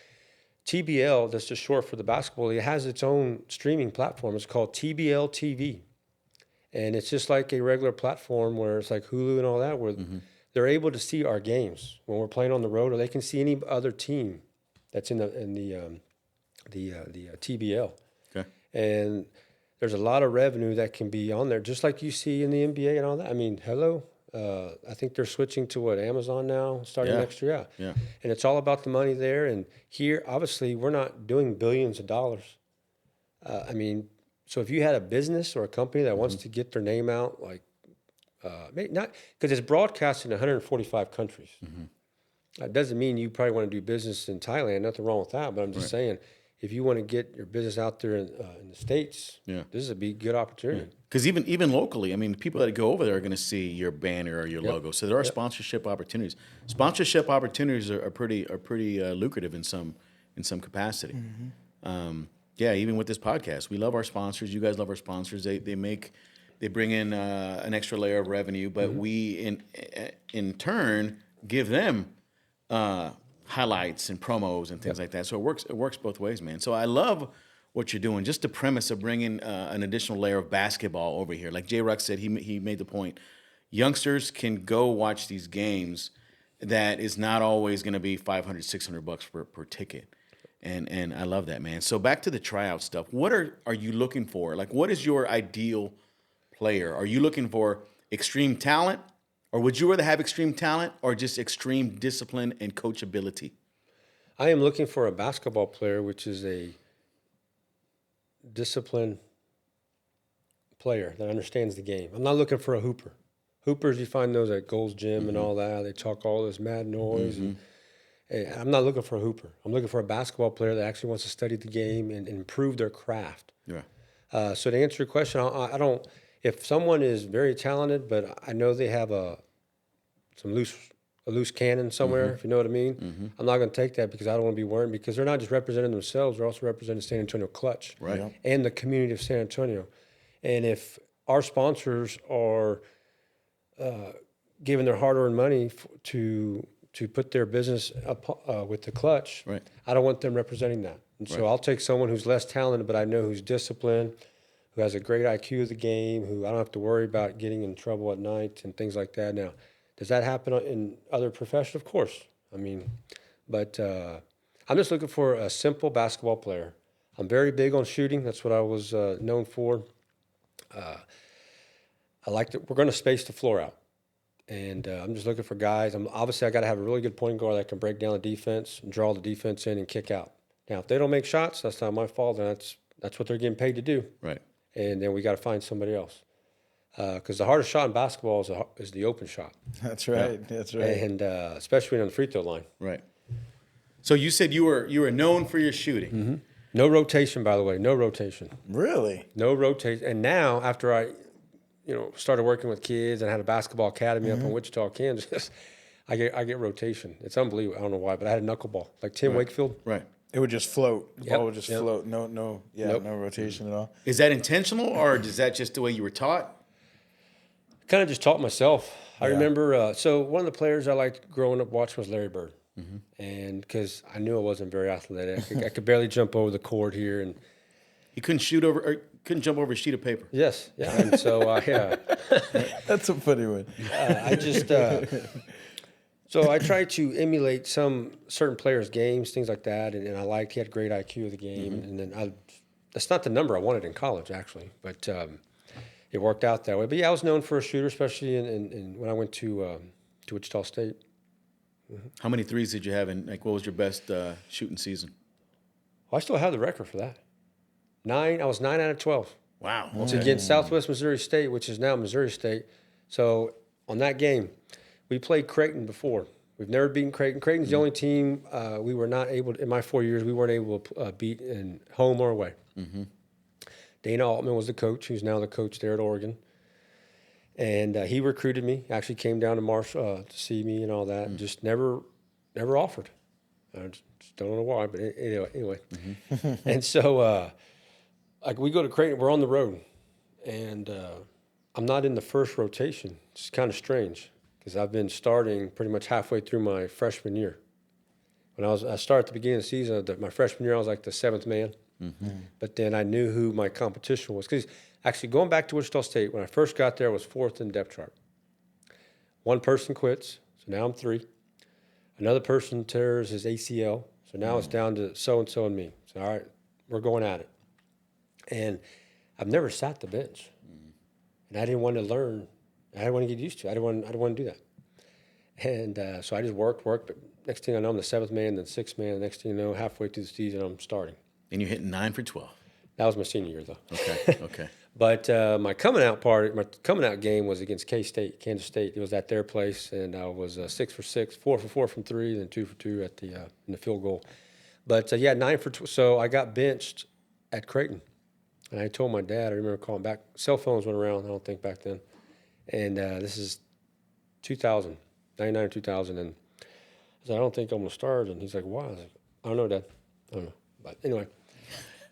TBL, that's just short for the basketball league, it has its own streaming platform. It's called TBL TV. And it's just like a regular platform where it's like Hulu and all that, where they're able to see our games when we're playing on the road, or they can see any other team that's in the TBL. Okay. And there's a lot of revenue that can be on there, just like you see in the NBA and all that. I mean, hello. I think they're switching to Amazon now, starting next year. Yeah. And it's all about the money there. And here, obviously, we're not doing billions of dollars. So if you had a business or a company that wants to get their name out, like, maybe not, because it's broadcast in 145 countries. Mm-hmm. That doesn't mean you probably want to do business in Thailand. Nothing wrong with that. But I'm just saying, if you want to get your business out there in the States, this is a big, good opportunity. Because even locally, people that go over there are going to see your banner or your logo. So there are sponsorship opportunities. Sponsorship opportunities are pretty lucrative in some capacity. Mm-hmm. Even with this podcast, we love our sponsors. You guys love our sponsors. They bring in an extra layer of revenue, but we in turn give them highlights and promos and things like that. So it works both ways, man. So I love what you're doing. Just the premise of bringing an additional layer of basketball over here. Like JRock said, he made the point. Youngsters can go watch these games. that is not always going to be 500, 600 bucks per ticket. And I love that, man. So back to the tryout stuff. What are you looking for? Like, what is your ideal player? Are you looking for extreme talent, or would you rather have extreme talent or just extreme discipline and coachability? I am looking for a basketball player, which is a disciplined player that understands the game. I'm not looking for a hooper. Hoopers, you find those at Gold's Gym and all that. They talk all this mad noise. And I'm not looking for a hooper. I'm looking for a basketball player that actually wants to study the game and improve their craft. Yeah. So to answer your question, I don't. If someone is very talented, but I know they have a loose cannon somewhere, if you know what I mean, I'm not going to take that because I don't want to be worried, because they're not just representing themselves, they're also representing San Antonio Clutch and the community of San Antonio. And if our sponsors are giving their hard-earned money to put their business up with the Clutch, I don't want them representing that. And so I'll take someone who's less talented, but I know who's disciplined, who has a great IQ of the game, who I don't have to worry about getting in trouble at night and things like that. Now, does that happen in other professions? Of course. I mean, but I'm just looking for a simple basketball player. I'm very big on shooting. That's what I was known for. I like that we're going to space the floor out. And I'm just looking for guys. Obviously, I got to have a really good point guard that can break down the defense, and draw the defense in, and kick out. Now, if they don't make shots, that's not my fault. And that's what they're getting paid to do. Right. And then we got to find somebody else. Because the hardest shot in basketball is the open shot. That's right. Yeah. That's right. And especially on the free throw line. Right. So you said you were known for your shooting. No rotation, by the way. No rotation. Really? No rotation. And now, after I, started working with kids and had a basketball academy up in Wichita, Kansas, I get rotation. It's unbelievable. I don't know why, but I had a knuckleball like Tim Wakefield. Right. It would just float. The Yep. ball would just float. No, no rotation at all. Is that intentional, or is that just the way you were taught? Kind of just taught myself. I remember, so one of the players I liked growing up watching was Larry Bird. And because I knew I wasn't very athletic. I could barely jump over the court here. And You couldn't couldn't jump over a sheet of paper. yes, yeah. And so, That's a funny one. I just, so I tried to emulate some certain players' games, things like that. And I liked, he had great IQ of the game. And then that's not the number I wanted in college, actually. But it worked out that way. But yeah, I was known for a shooter, especially in when I went to Wichita State. How many threes did you have, and what was your best shooting season? Well, I still have the record for that. I was 9 out of 12. Wow. It's against Southwest Missouri State, which is now Missouri State. So on that game, we played Creighton before. We've never beaten Creighton. Creighton's the only team we were not able to, in my 4 years, we weren't able to beat in home or away. Dana Altman was the coach, who's now the coach there at Oregon. And he recruited me, actually came down to Marshall to see me and all that, and just never offered. I just don't know why, but anyway. And so we go to Creighton, we're on the road, and I'm not in the first rotation. It's kind of strange because I've been starting pretty much halfway through my freshman year. When I started at the beginning of the season, my freshman year, I was like the seventh man. But then I knew who my competition was. Because actually, going back to Wichita State, when I first got there, I was fourth in depth chart. One person quits, so now I'm 3. Another person tears his ACL, so now it's down to so-and-so and me. So, all right, we're going at it. And I've never sat the bench. And I didn't want to learn. I didn't want to get used to it. I didn't want to do that. And so I just worked. But next thing I know, I'm the 7th man, then 6th man. The next thing you know, halfway through the season, I'm starting. And you hit 9 for 12. That was my senior year, though. Okay. But my coming out game was against K-State, Kansas State. It was at their place, and I was 6 for 6, 4 for 4 from 3, then 2 for 2 at in the field goal. But 9 for 12. So I got benched at Creighton, and I told my dad. I remember calling back. Cell phones went around. I don't think back then, and this is 2000, 99 or 2000, and I said, I don't think I'm gonna start. And he's like, why? I was like, I don't know, Dad. I don't know. But anyway,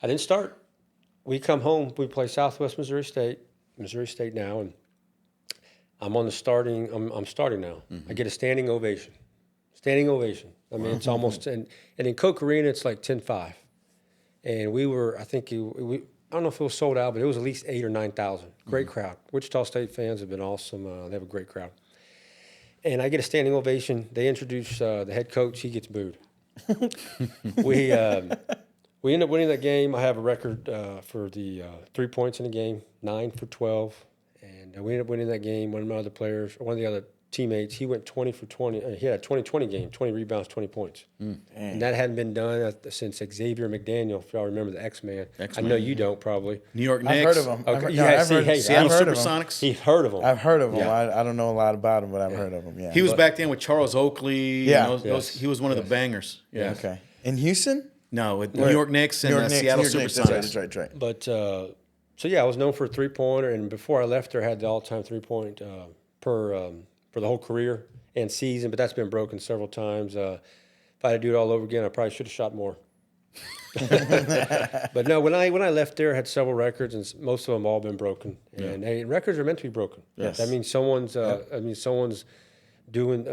I didn't start. We come home, we play Southwest Missouri State now, and I'm on the starting. I'm starting now. I get a standing ovation. I mean, it's almost and in Coke Arena it's like 10-5, and we were. I think I don't know if it was sold out, but it was at least 8,000 or 9,000. Great crowd. Wichita State fans have been awesome. They have a great crowd. and I get a standing ovation. They introduce the head coach. He gets booed. we end up winning that game. I have a record for the 3 points in the game, 9 for 12, and we ended up winning that game. One of my other players, or one of the other teammates, he went 20 for 20. He had a 20-20 game, 20 rebounds, 20 points. And that hadn't been done since Xavier McDaniel, if y'all remember the X-Man. I know you don't, probably. New York Knicks. I've heard of him. Okay, I've heard Seattle of him. Supersonics. You've heard of him. I've heard of him. Yeah. I don't know a lot about him, but I've heard of him. Yeah. He was back then with Charles Oakley. Yeah. And he was one of the bangers. Yeah. Okay. In Houston? No, with New York Knicks and Seattle Supersonics. That's right. But, so yeah, I was known for a three-pointer, and before I left there, I had the all-time three-point for the whole career and season, but that's been broken several times. If I had to do it all over again, I probably should have shot more. But no, when I left there, I had several records, and most of them all been broken. And hey, records are meant to be broken. Yes. That means someone's doing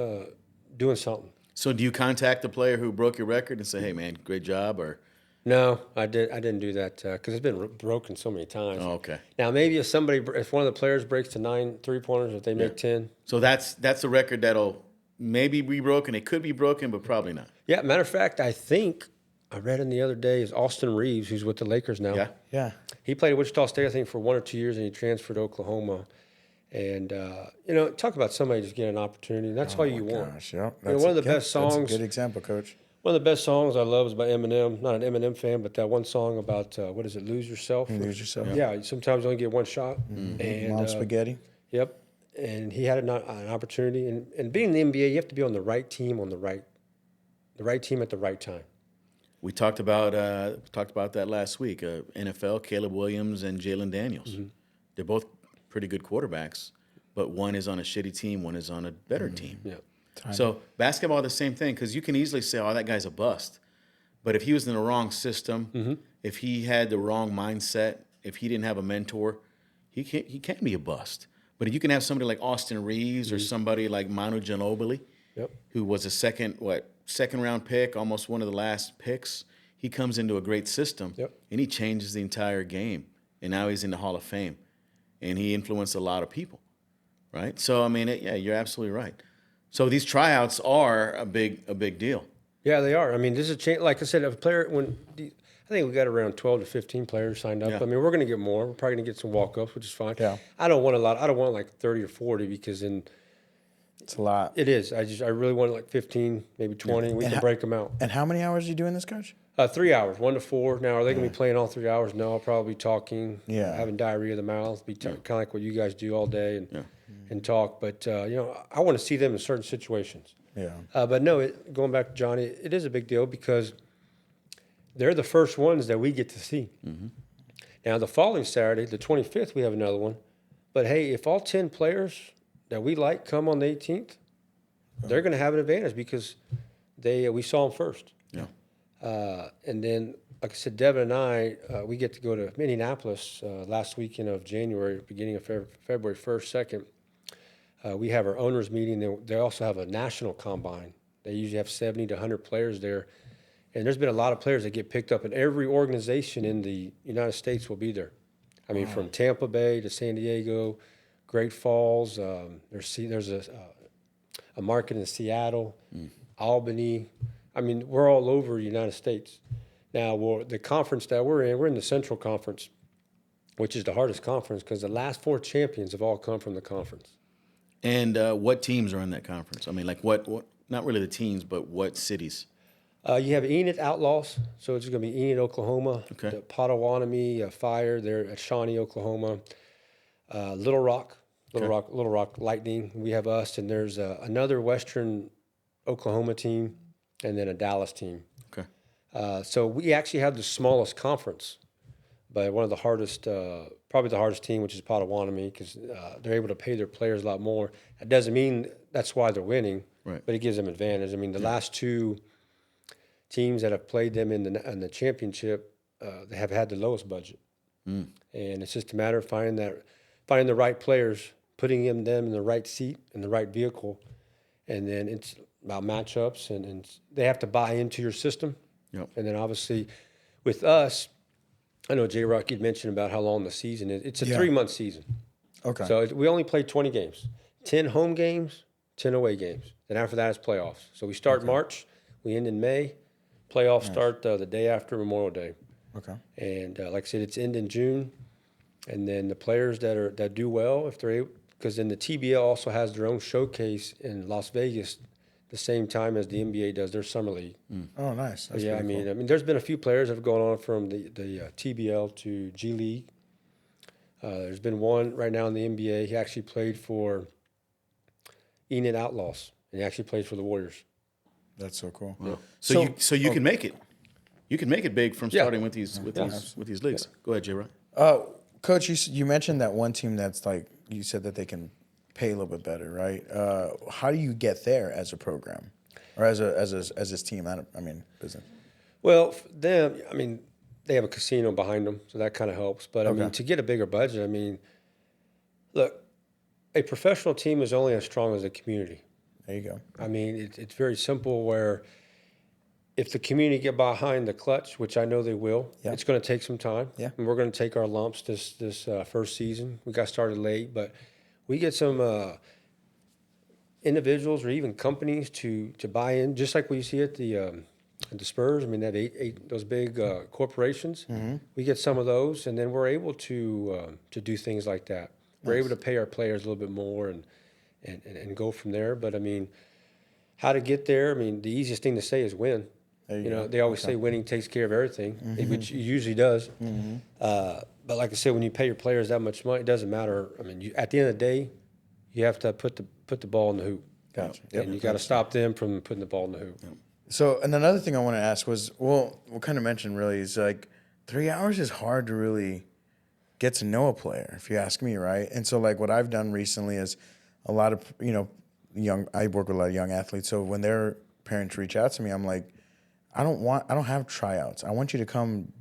something. So do you contact the player who broke your record and say, "Hey, man, great job"? Or No, I didn't do that because it's been broken so many times. oh, okay. Now maybe if one of the players breaks to 9 3-pointers, if they make 10. So that's a record that'll maybe be broken. It could be broken, but probably not. Yeah, matter of fact, I think I read in the other day is Austin Reeves, who's with the Lakers now. Yeah. Yeah. He played at Wichita State, I think, for 1 or 2 years, and he transferred to Oklahoma. And talk about somebody just getting an opportunity. That's all you want. Gosh, yeah. One of the best songs. That's a good example, Coach. One of the best songs I love is by Eminem. Not an Eminem fan, but that one song about what is it? Lose Yourself. Lose Yourself. Yeah. Sometimes you only get one shot. And Mom spaghetti. Yep. And he had an opportunity. And being in the NBA, you have to be on the right team on the right team at the right time. We talked about that last week. NFL, Caleb Williams and Jalen Daniels. They're both pretty good quarterbacks, but one is on a shitty team, one is on a better team. Yeah. So basketball, the same thing, because you can easily say, "Oh, that guy's a bust," but if he was in the wrong system, if he had the wrong mindset, if he didn't have a mentor, he can be a bust. But if you can have somebody like Austin Reeves or somebody like Manu Ginobili, who was a second round pick, almost one of the last picks, he comes into a great system and he changes the entire game, and now he's in the Hall of Fame, and he influenced a lot of people, right? So I mean, you're absolutely right. So these tryouts are a big deal. Yeah, they are. I mean, this is a change. Like I said, I think we got around 12 to 15 players signed up. Yeah. I mean, we're going to get more. We're probably going to get some walk-ups, which is fine. Yeah. I don't want a lot. I don't want like 30 or 40 because then It's a lot. it is. I really want like 15, maybe 20. We can break them out. And how many hours are you doing this, Coach? 3 hours, 1 to 4. Now, are they going to be playing all 3 hours? No, I'll probably be talking, having diarrhea of the mouth, kind of like what you guys do all day and talk. But, I want to see them in certain situations. Yeah. But no, going back to Johnny, it is a big deal because they're the first ones that we get to see. Now, the following Saturday, the 25th, we have another one. But, hey, if all 10 players that we like come on the 18th, they're going to have an advantage because we saw them first. Yeah. And then, like I said, Devin and I, we get to go to Minneapolis last weekend of January, beginning of February 1st, 2nd. We have our owners meeting. They also have a national combine. They usually have 70 to 100 players there. And there's been a lot of players that get picked up, and every organization in the United States will be there. I mean, from Tampa Bay to San Diego, Great Falls. There's a market in Seattle, Albany. I mean, we're all over the United States. Now, the conference that we're in the Central Conference, which is the hardest conference because the last 4 champions have all come from the conference. And what teams are in that conference? I mean, like what not really the teams, but what cities? You have Enid Outlaws, so it's going to be Enid, Oklahoma. Okay. The Potawatomi Fire, they're at Shawnee, Oklahoma. Little Rock Lightning. We have us, and there's another Western Oklahoma team, and then a Dallas team. Okay. So we actually have the smallest conference, but one of the hardest, probably the hardest team, which is Potawatomi, because they're able to pay their players a lot more. That doesn't mean that's why they're winning, right, but it gives them advantage. I mean, the last 2 teams that have played them in the championship, they have had the lowest budget, and it's just a matter of finding the right players, putting them in the right seat in the right vehicle, and then it's about matchups, and they have to buy into your system. Yep. And then obviously, with us, I know JRock you'd mentioned about how long the season is. It's a 3-month season. Okay. So we only play 20 games, 10 home games, 10 away games. Then after that, it's playoffs. So we start March, we end in May. Playoffs start the day after Memorial Day. Okay. And like I said, it's end in June. And then the players that do well, if they're able, because then the TBL also has their own showcase in Las Vegas the same time as the NBA does their summer league. Oh, nice. That's Yeah, I pretty mean, cool. there's been a few players that have gone on from the TBL to G League. There's been one right now in the NBA. He actually played for Enid Outlaws, and he actually plays for the Warriors. That's so cool. So you can make it. You can make it big from Yeah. starting with these leagues. Go ahead, JRock. Coach, you mentioned that one team that's like, you said that they can pay a little bit better, right? How do you get there as a program or as this team? I mean, business. Well, for them, I mean, they have a casino behind them, so that kind of helps. But I mean, to get a bigger budget, I mean, look, a professional team is only as strong as a community. There you go. I mean, it's very simple where if the community get behind the clutch, which I know they will, Yeah. it's going to take some time. Yeah. And we're going to take our lumps this first season. We got started late, but we get some individuals or even companies to buy in, just like we see at the Spurs. I mean, that those big corporations. Mm-hmm. We get some of those, and then we're able to do things like that. We're able to pay our players a little bit more and go from there. But I mean, how to get there? I mean, the easiest thing to say is win. You know, they always say winning takes care of everything, which it usually does. But like I said, when you pay your players that much money, it doesn't matter. I mean, at the end of the day, you have to put the ball in the hoop. Gotcha. And you got to stop them from putting the ball in the hoop. So, and another thing I want to ask was, well, we kind of mentioned really is like 3 hours is hard to really get to know a player, if you ask me, right? And so, like, what I've done recently is a lot of, I work with a lot of young athletes. So when their parents reach out to me, I'm like, I don't have tryouts. I want you to come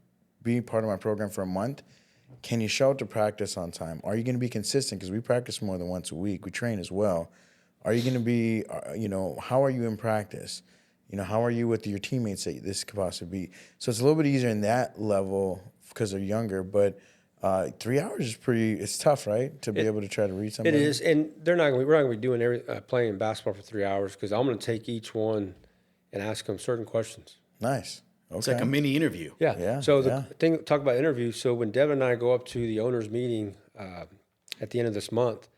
be part of my program for a month. Can you show up to practice on time? Are you going to be consistent? Because we practice more than once a week. We train as well. Are you going to be, how are you in practice? How are you with your teammates that this could possibly be? So it's a little bit easier in that level because they're younger, but 3 hours is it's tough, right? To be able to try to read somebody. It is, and we're not going to be doing playing basketball for 3 hours because I'm going to take each one and ask them certain questions. Nice. Okay. It's like a mini interview. Yeah, So the thing, talk about interviews. So when Devin and I go up to the owners' meeting at the end of this month,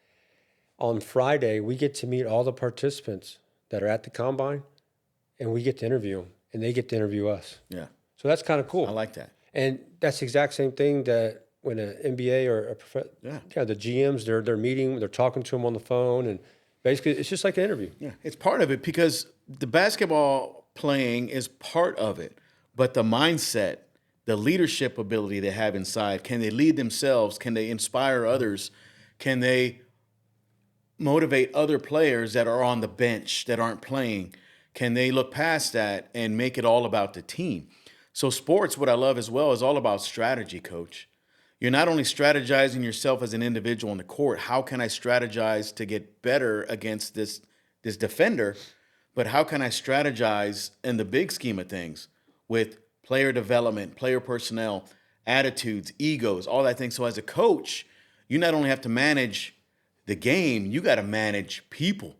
on Friday, we get to meet all the participants that are at the combine, and we get to interview them, and they get to interview us. Yeah. So that's kind of cool. I like that. And that's the exact same thing that when an NBA or the GMs, they're meeting, they're talking to them on the phone, and basically it's just like an interview. Yeah, it's part of it because the basketball playing is part of it, but the mindset, the leadership ability they have inside, can they lead themselves? Can they inspire others? Can they motivate other players that are on the bench that aren't playing? Can they look past that and make it all about the team? So sports, what I love as well, is all about strategy, coach. You're not only strategizing yourself as an individual on the court, how can I strategize to get better against this defender, but how can I strategize in the big scheme of things with player development, player personnel, attitudes, egos, all that thing. So as a coach, you not only have to manage the game, you got to manage people.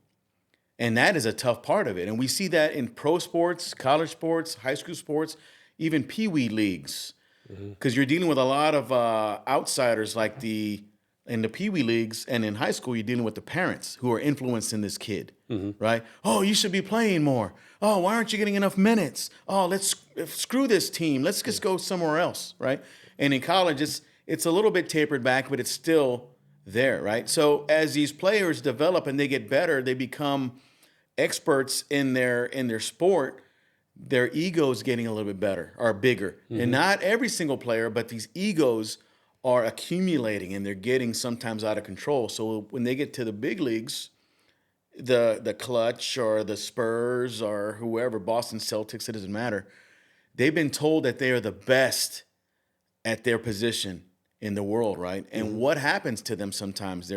And that is a tough part of it. And we see that in pro sports, college sports, high school sports, even peewee leagues. Because you're dealing with a lot of outsiders like in the peewee leagues and in high school, you're dealing with the parents who are influencing this kid, right? Oh, you should be playing more. Oh, why aren't you getting enough minutes? Oh, let's screw this team. Let's just go somewhere else, right? And in college, it's a little bit tapered back, but it's still there, right? So as these players develop and they get better, they become experts in their sport. Their egos getting a little bit better or bigger. And not every single player, but these egos are accumulating and they're getting sometimes out of control. So when they get to the big leagues, the Clutch or the Spurs or whoever, Boston Celtics, it doesn't matter. They've been told that they are the best at their position in the world, right? And what happens to them sometimes?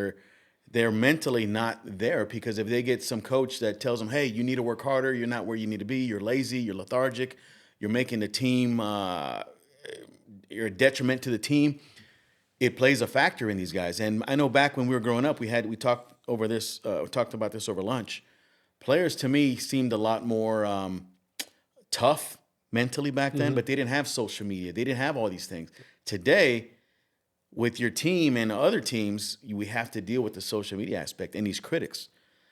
They're mentally not there because if they get some coach that tells them, hey, you need to work harder, you're not where you need to be, you're lazy, you're lethargic, you're making the team, you're a detriment to the team, it plays a factor in these guys. And I know back when we were growing up, we talked about this over lunch. players to me seemed a lot more tough mentally back then, but they didn't have social media. They didn't have all these things. Today, with your team and other teams, we have to deal with the social media aspect and these critics.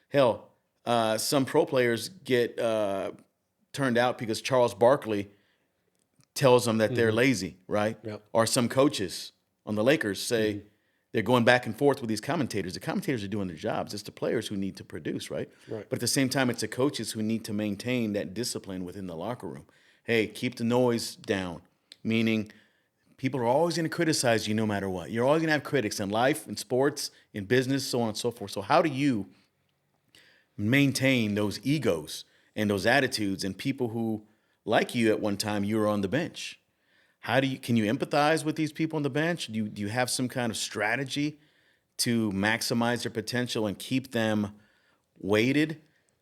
Hell, some pro players get turned out because Charles Barkley tells them that they're lazy, right? Yep. Or some coaches on the Lakers say they're going back and forth with these commentators. The commentators are doing their jobs. It's the players who need to produce, right? Right. But at the same time, it's the coaches who need to maintain that discipline within the locker room. Hey, keep the noise down, meaning people are always going to criticize you no matter what. You're always going to have critics in life, in sports, in business, so on and so forth. So how do you maintain those egos and those attitudes and people who, like you at one time, you were on the bench? Can you empathize with these people on the bench? Do you have some kind of strategy to maximize their potential and keep them weighted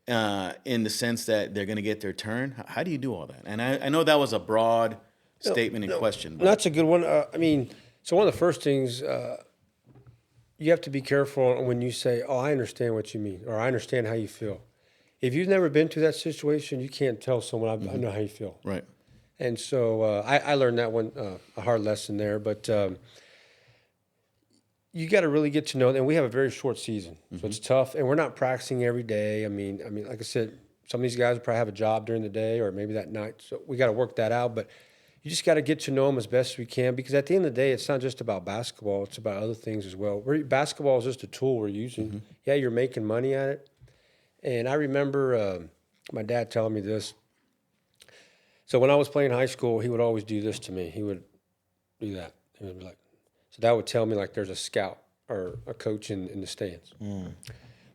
in the sense that they're going to get their turn? How do you do all that? And I know that was a broad statement and question. But That's a good one. So one of the first things you have to be careful when you say, "Oh, I understand what you mean," or "I understand how you feel." If you've never been through that situation, you can't tell someone, "I know how you feel." Right. And so I learned that one, a hard lesson there. But you got to really get to know them. And we have a very short season, so it's tough. And we're not practicing every day. I mean, like I said, some of these guys will probably have a job during the day or maybe that night. So we got to work that out. But you just got to get to know them as best we can, because at the end of the day, it's not just about basketball. It's about other things as well. Basketball is just a tool we're using. Yeah, you're making money at it. And I remember my dad telling me this. So when I was playing high school, he would always do this to me. He would do that. He would be like, so that would tell me like there's a scout or a coach in the stands.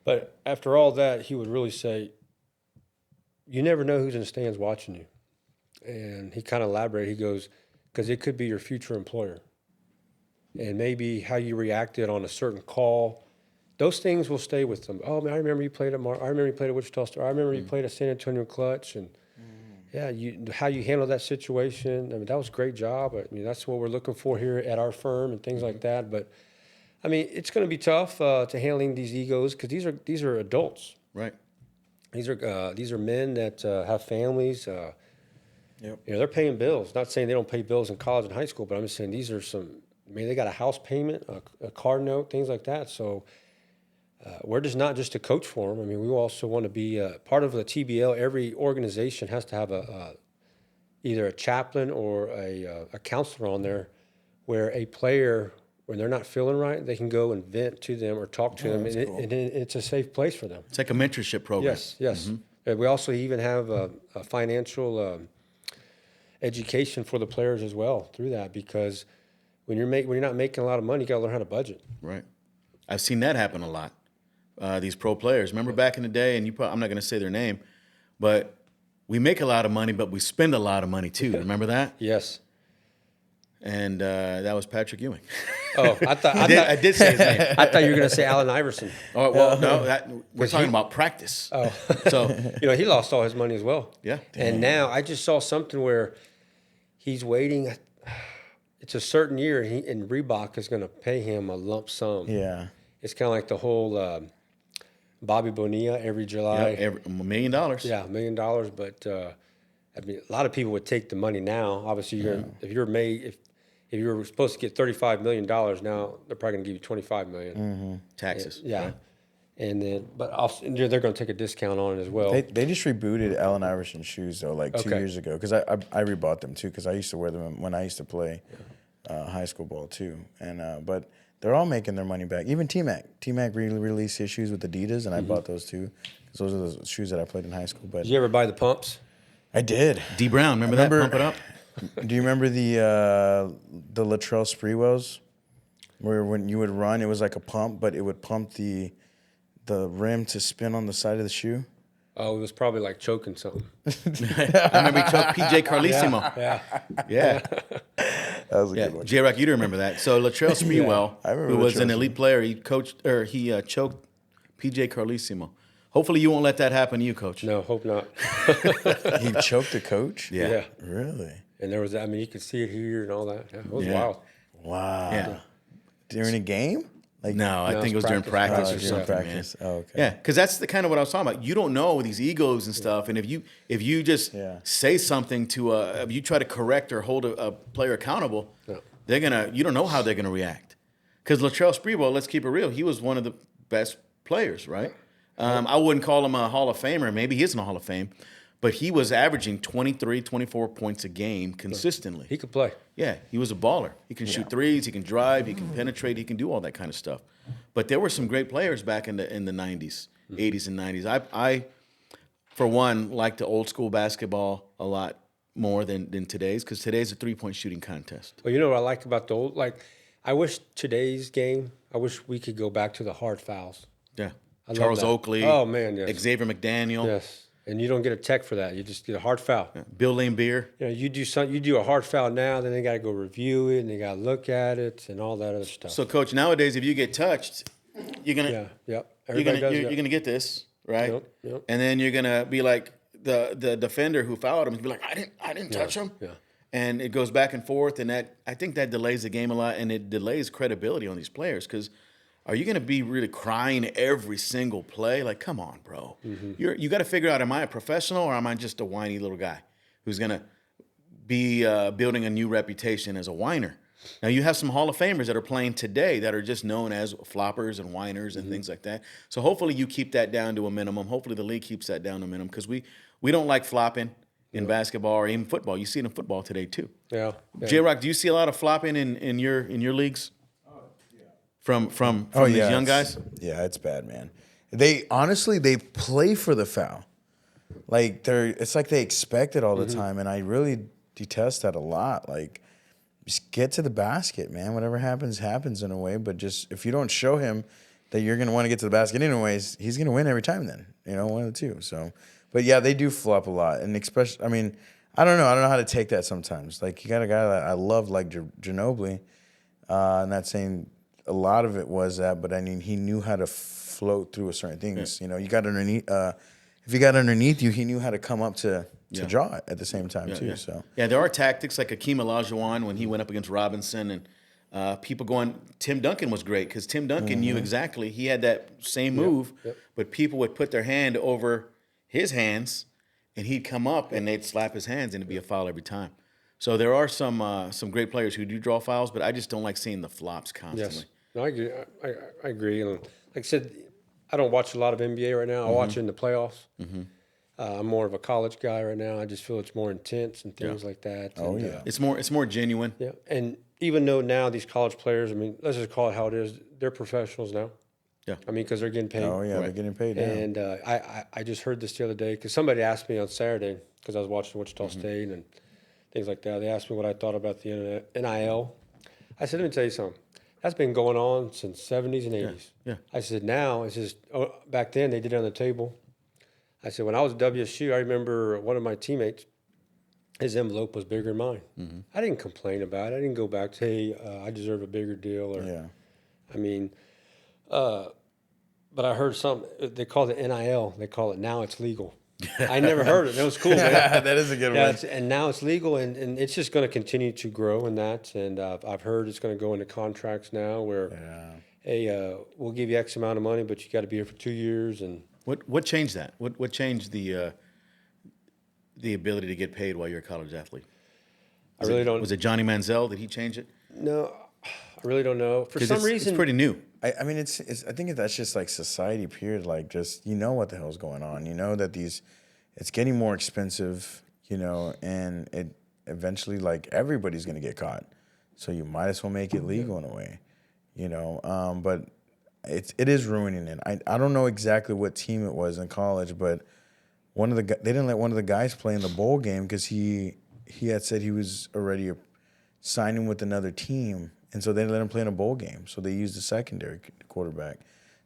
But after all that, he would really say, you never know who's in the stands watching you. And he kind of elaborated. He goes, because it could be your future employer. And maybe how you reacted on a certain call, those things will stay with them. Oh, man, I remember you played at I remember you played at Wichita Star. I remember you played at San Antonio Clutch. And yeah, how you handle that situation. I mean, that was a great job. I mean, that's what we're looking for here at our firm and things like that. But I mean, it's going to be tough to handling these egos, because these are adults. Right. These are men that have families. Yep. You know, they're paying bills. Not saying they don't pay bills in college and high school, but I'm just saying these are they got a house payment, a car note, things like that. So we're just not just a coach for them. I mean, we also want to be part of the TBL. Every organization has to have either a chaplain or a counselor on there, where a player, when they're not feeling right, they can go and vent to them or talk to them, and, cool. and it's a safe place for them. It's like a mentorship program. Yes. And we also even have a financial education for the players as well through that, because when you're not making a lot of money, you got to learn how to budget. Right. I've seen that happen a lot. These pro players. Remember back in the day, and I'm not going to say their name, but we make a lot of money, but we spend a lot of money too. Remember that? Yes. And that was Patrick Ewing. Oh, I did say his name. I thought you were going to say Allen Iverson. Oh, well, no, we're talking about practice. Oh, So, he lost all his money as well. yeah. And now I just saw something where he's waiting. It's a certain year, and Reebok is going to pay him a lump sum. Yeah. It's kind of like the whole Bobby Bonilla every July. $1 million. Yeah, $1 million. But I mean, a lot of people would take the money now. Obviously, if you were supposed to get $35 million, now they're probably going to give you $25 million. Taxes. Yeah. Right? And then, but also, they're going to take a discount on it as well. They just rebooted Allen Iverson's shoes though, like 2 years ago, because I rebought them too, because I used to wear them when I used to play high school ball too, and but they're all making their money back. Even T-Mac released his shoes with Adidas, and I bought those too, because those are the shoes that I played in high school. But Did you ever buy the pumps? I did. D Brown, remember that? Pump it up. Do you remember the Latrell Sprewells, where when you would run, it was like a pump, but it would pump the rim to spin on the side of the shoe? Oh, it was probably like choking something. I remember he choked PJ Carlissimo. Yeah. That was a good one. JRock, you do remember that. So Latrell Sprewell, I remember who was an Latrell elite player, he choked PJ Carlissimo. Hopefully you won't let that happen to you, Coach. No, hope not. He choked a coach? Yeah. Really? And there was, you could see it here and all that. Yeah, it was Yeah. wild. Wow. Yeah. During a game? Like No, I No, think it it's was during practice or during something, practice. man. Oh, okay. Yeah, because that's the kind of what I was talking about. You don't know these egos and stuff, and if you just Yeah. say something to if you try to correct or hold a player accountable, you don't know how they're gonna react. Because Latrell Sprewell, let's keep it real, he was one of the best players, right? I wouldn't call him a Hall of Famer. Maybe he is in the Hall of Fame, but he was averaging 23, 24 points a game consistently. He could play. Yeah, he was a baller. He can shoot threes, he can drive, he can penetrate, he can do all that kind of stuff. But there were some great players back in the 90s, 80s and 90s. I for one like the old school basketball a lot more than today's, because today's a 3-point shooting contest. Well, you know what I like about the old, like, I wish today's game, I wish we could go back to the hard fouls. Yeah. love Charles that. Oakley. Oh, man, yes. Xavier McDaniel. Yes. And you don't get a tech for that. You just get a hard foul. Bill Laimbeer. You know, you do a hard foul now, then they got to go review it, and they got to look at it, and all that other stuff. So, Coach, nowadays, if you get touched, you're gonna you're gonna get this, right? Yep. And then you're gonna be like the defender who fouled him, be like, I didn't touch him. Yeah. And it goes back and forth, and I think that delays the game a lot, and it delays credibility on these players, because are you going to be really crying every single play? Like, come on, bro. Mm-hmm. You got to figure out, am I a professional or am I just a whiny little guy who's going to be building a new reputation as a whiner? Now, you have some Hall of Famers that are playing today that are just known as floppers and whiners and things like that. So hopefully you keep that down to a minimum. Hopefully the league keeps that down to a minimum, because we don't like flopping in basketball or even football. You see it in football today too. Yeah. JRock, do you see a lot of flopping in your leagues? From these young guys? Yeah, it's bad, man. They honestly play for the foul. Like it's like they expect it all the time, and I really detest that a lot. Like, just get to the basket, man. Whatever happens in a way, but just if you don't show him that you're gonna want to get to the basket anyways, he's gonna win every time then. You know, one of the two. So, but yeah, they do flop a lot, and especially, I mean, I don't know how to take that sometimes. Like, you got a guy that I love, like Ginobili, and not saying a lot of it was that, but I mean, he knew how to float through certain things. You know, you got underneath. If you got underneath you, he knew how to come up to draw it at the same time too. So there are tactics like Akeem Olajuwon when he went up against Robinson, and people going. Tim Duncan was great because Tim Duncan knew exactly. He had that same move, but people would put their hand over his hands, and he'd come up and they'd slap his hands, and it'd be a foul every time. So there are some great players who do draw fouls, but I just don't like seeing the flops constantly. Yes. No, I agree. I agree. And like I said, I don't watch a lot of NBA right now. I watch it in the playoffs. I'm more of a college guy right now. I just feel it's more intense and things like that. Oh, and, yeah. It's more genuine. yeah. And even though now these college players, I mean, let's just call it how it is. They're professionals now. Yeah. I mean, because they're getting paid. oh yeah, they're getting paid now. And I just heard this the other day because somebody asked me on Saturday, because I was watching Wichita State and things like that. They asked me what I thought about the NIL. I said, let me tell you something. That's been going on since 70s and 80s. Yeah. I said, now it's just, back then they did it on the table. I said, when I was at WSU, I remember one of my teammates, his envelope was bigger than mine. I didn't complain about it. I didn't go back to, hey, I deserve a bigger deal. Or, I mean, but I heard something, they call it NIL. They call it now it's legal. I never heard it. That was cool. That is a good one. And now it's legal, and it's just going to continue to grow in that. And I've heard it's going to go into contracts now where, hey, we'll give you X amount of money, but you got to be here for 2 years. And What changed that? What changed the ability to get paid while you're a college athlete? I really don't. Was it Johnny Manziel? Did he change it? No, I really don't know. For some reason, it's pretty new. I mean, it's. I think that's just like society. Period. Like, just what the hell's going on. You know that it's getting more expensive. You know, and it eventually, like, everybody's gonna get caught. So you might as well make it legal in a way. You know, but it is ruining it. I don't know exactly what team it was in college, but they didn't let one of the guys play in the bowl game because he had said he was already signing with another team. And so they didn't let him play in a bowl game. So they used a secondary quarterback.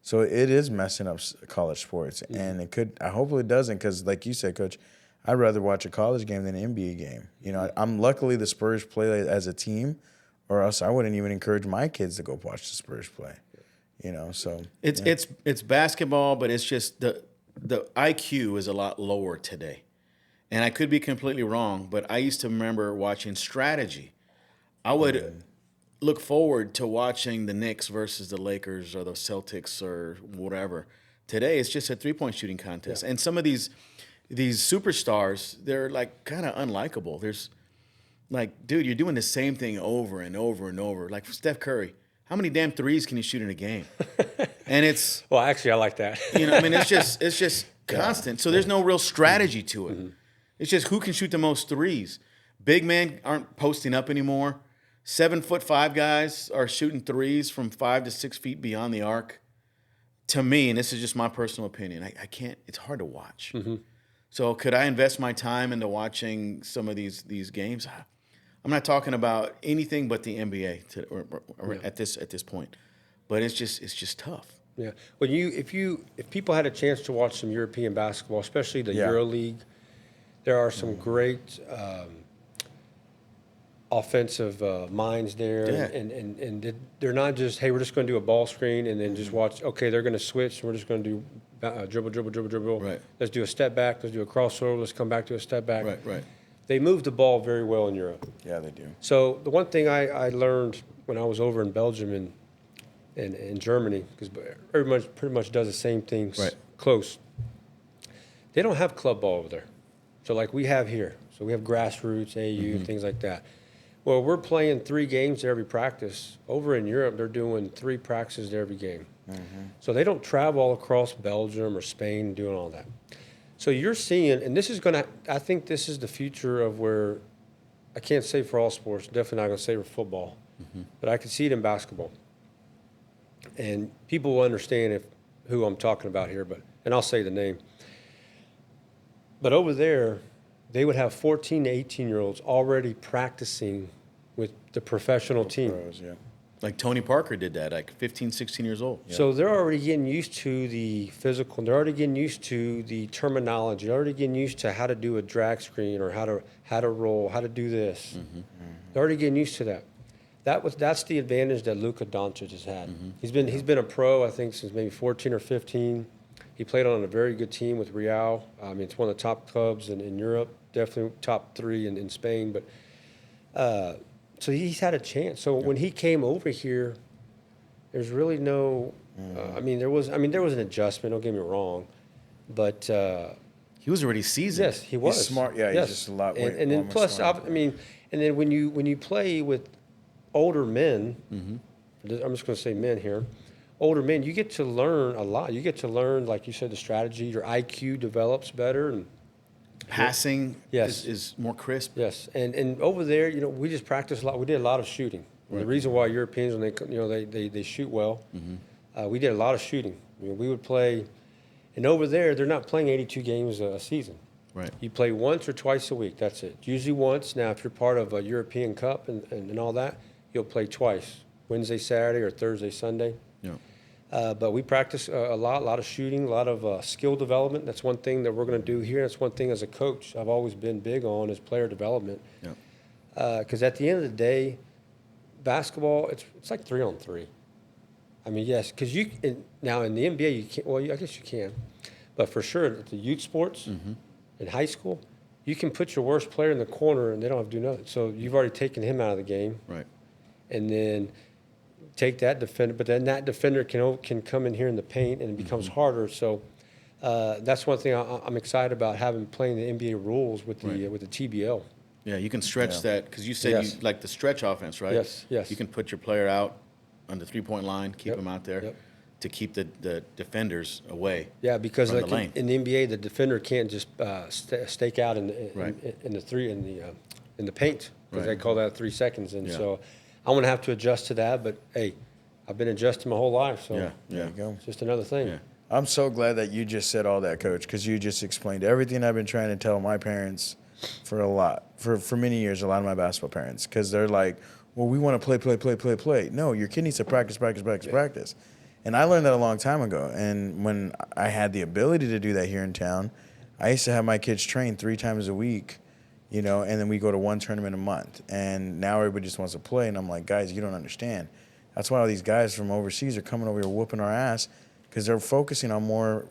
So it is messing up college sports. And it could, I hope it doesn't, because like you said, Coach, I'd rather watch a college game than an NBA game. You know, I'm luckily the Spurs play as a team, or else I wouldn't even encourage my kids to go watch the Spurs play. You know, so. It's basketball, but it's just the IQ is a lot lower today. And I could be completely wrong, but I used to remember watching strategy. I would... look forward to watching the Knicks versus the Lakers or the Celtics or whatever. Today, it's just a 3-point shooting contest. And some of these superstars, they're like kind of unlikable. There's like, dude, you're doing the same thing over and over and over. Like Steph Curry, how many damn threes can you shoot in a game? And it's Well, actually, I like that. I mean, it's just constant. So there's no real strategy to it. It's just who can shoot the most threes. Big men aren't posting up anymore. 7'5" guys are shooting threes from 5 to 6 feet beyond the arc. To me, and this is just my personal opinion, I can't. It's hard to watch. So could I invest my time into watching some of these games? I'm not talking about anything but the NBA at this point, but it's just tough. Yeah. When if people had a chance to watch some European basketball, especially the EuroLeague, there are some great offensive minds there, and they're not just, hey, we're just going to do a ball screen and then just watch. Okay, they're going to switch. And we're just going to do dribble. Right. Let's do a step back. Let's do a crossover. Let's come back to a step back. Right. They move the ball very well in Europe. Yeah, they do. So the one thing I learned when I was over in Belgium and in Germany, because everybody pretty much does the same thing close. They don't have club ball over there. So like we have here. So we have grassroots, AU, things like that. Well, we're playing 3 games every practice. Over in Europe, they're doing 3 practices every game. So they don't travel all across Belgium or Spain doing all that. So you're seeing, and this is going to, I think this is the future of where, I can't say for all sports, definitely not going to say for football, but I can see it in basketball. And people will understand who I'm talking about here, and I'll say the name. But over there, they would have 14 to 18-year-olds already practicing with the professional team. Pros, yeah. Like Tony Parker did that, like 15, 16 years old. So they're already getting used to the physical. They're already getting used to the terminology. They're already getting used to how to do a drag screen or how to roll, how to do this. They're already getting used to that. That's the advantage that Luka Doncic has had. He's been a pro, I think, since maybe 14 or 15. He played on a very good team with Real. I mean, it's one of the top clubs in Europe, definitely top 3 in Spain. But so he's had a chance. So when he came over here, there's really no. There was an adjustment. Don't get me wrong, but He was already seasoned. yes, he was He's smart. Yeah, Yes. he's just a lot. And then plus, and then when you play with older men, I'm just going to say men here. Older men, you get to learn a lot. You get to learn, like you said, the strategy. Your IQ develops better, and Passing Yes. is more crisp. yes, and over there, we just practiced a lot. We did a lot of shooting. And the reason why Europeans, when they shoot well, we did a lot of shooting. We would play, and over there, they're not playing 82 games a season. Right. You play once or twice a week. That's it. Usually once. Now, if you're part of a European Cup and all that, you'll play twice: Wednesday, Saturday, or Thursday, Sunday. Yeah. But we practice a lot of shooting, a lot of skill development. That's one thing that we're going to do here. That's one thing as a coach I've always been big on is player development. Yeah. Because at the end of the day, basketball, it's like 3-on-3. I mean, yes, because now in the NBA you can't. Well, I guess you can, but for sure at the youth sports in high school, you can put your worst player in the corner and they don't have to do nothing. So you've already taken him out of the game, Right. and then take that defender, but then that defender can come in here in the paint, and it becomes harder. So that's one thing I'm excited about playing the NBA rules with the TBL. Yeah, you can stretch that because you said you like the stretch offense, right? Yes. You can put your player out on the 3-point line, keep him out there to keep the defenders away. Yeah, because from like the lane. in the NBA, the defender can't just stake out in the paint because they call that 3 seconds, and so I'm gonna have to adjust to that. But hey, I've been adjusting my whole life, so There you go. it's just another thing. Yeah. I'm so glad that you just said all that, Coach, because you just explained everything I've been trying to tell my parents for many years, a lot of my basketball parents, because they're like, well, we want to play. No, your kid needs to practice. And I learned that a long time ago. And when I had the ability to do that here in town, I used to have my kids train 3 times a week, and then we go to 1 tournament a month. And now everybody just wants to play. And I'm like, guys, you don't understand. That's why all these guys from overseas are coming over here whooping our ass, because they're focusing on more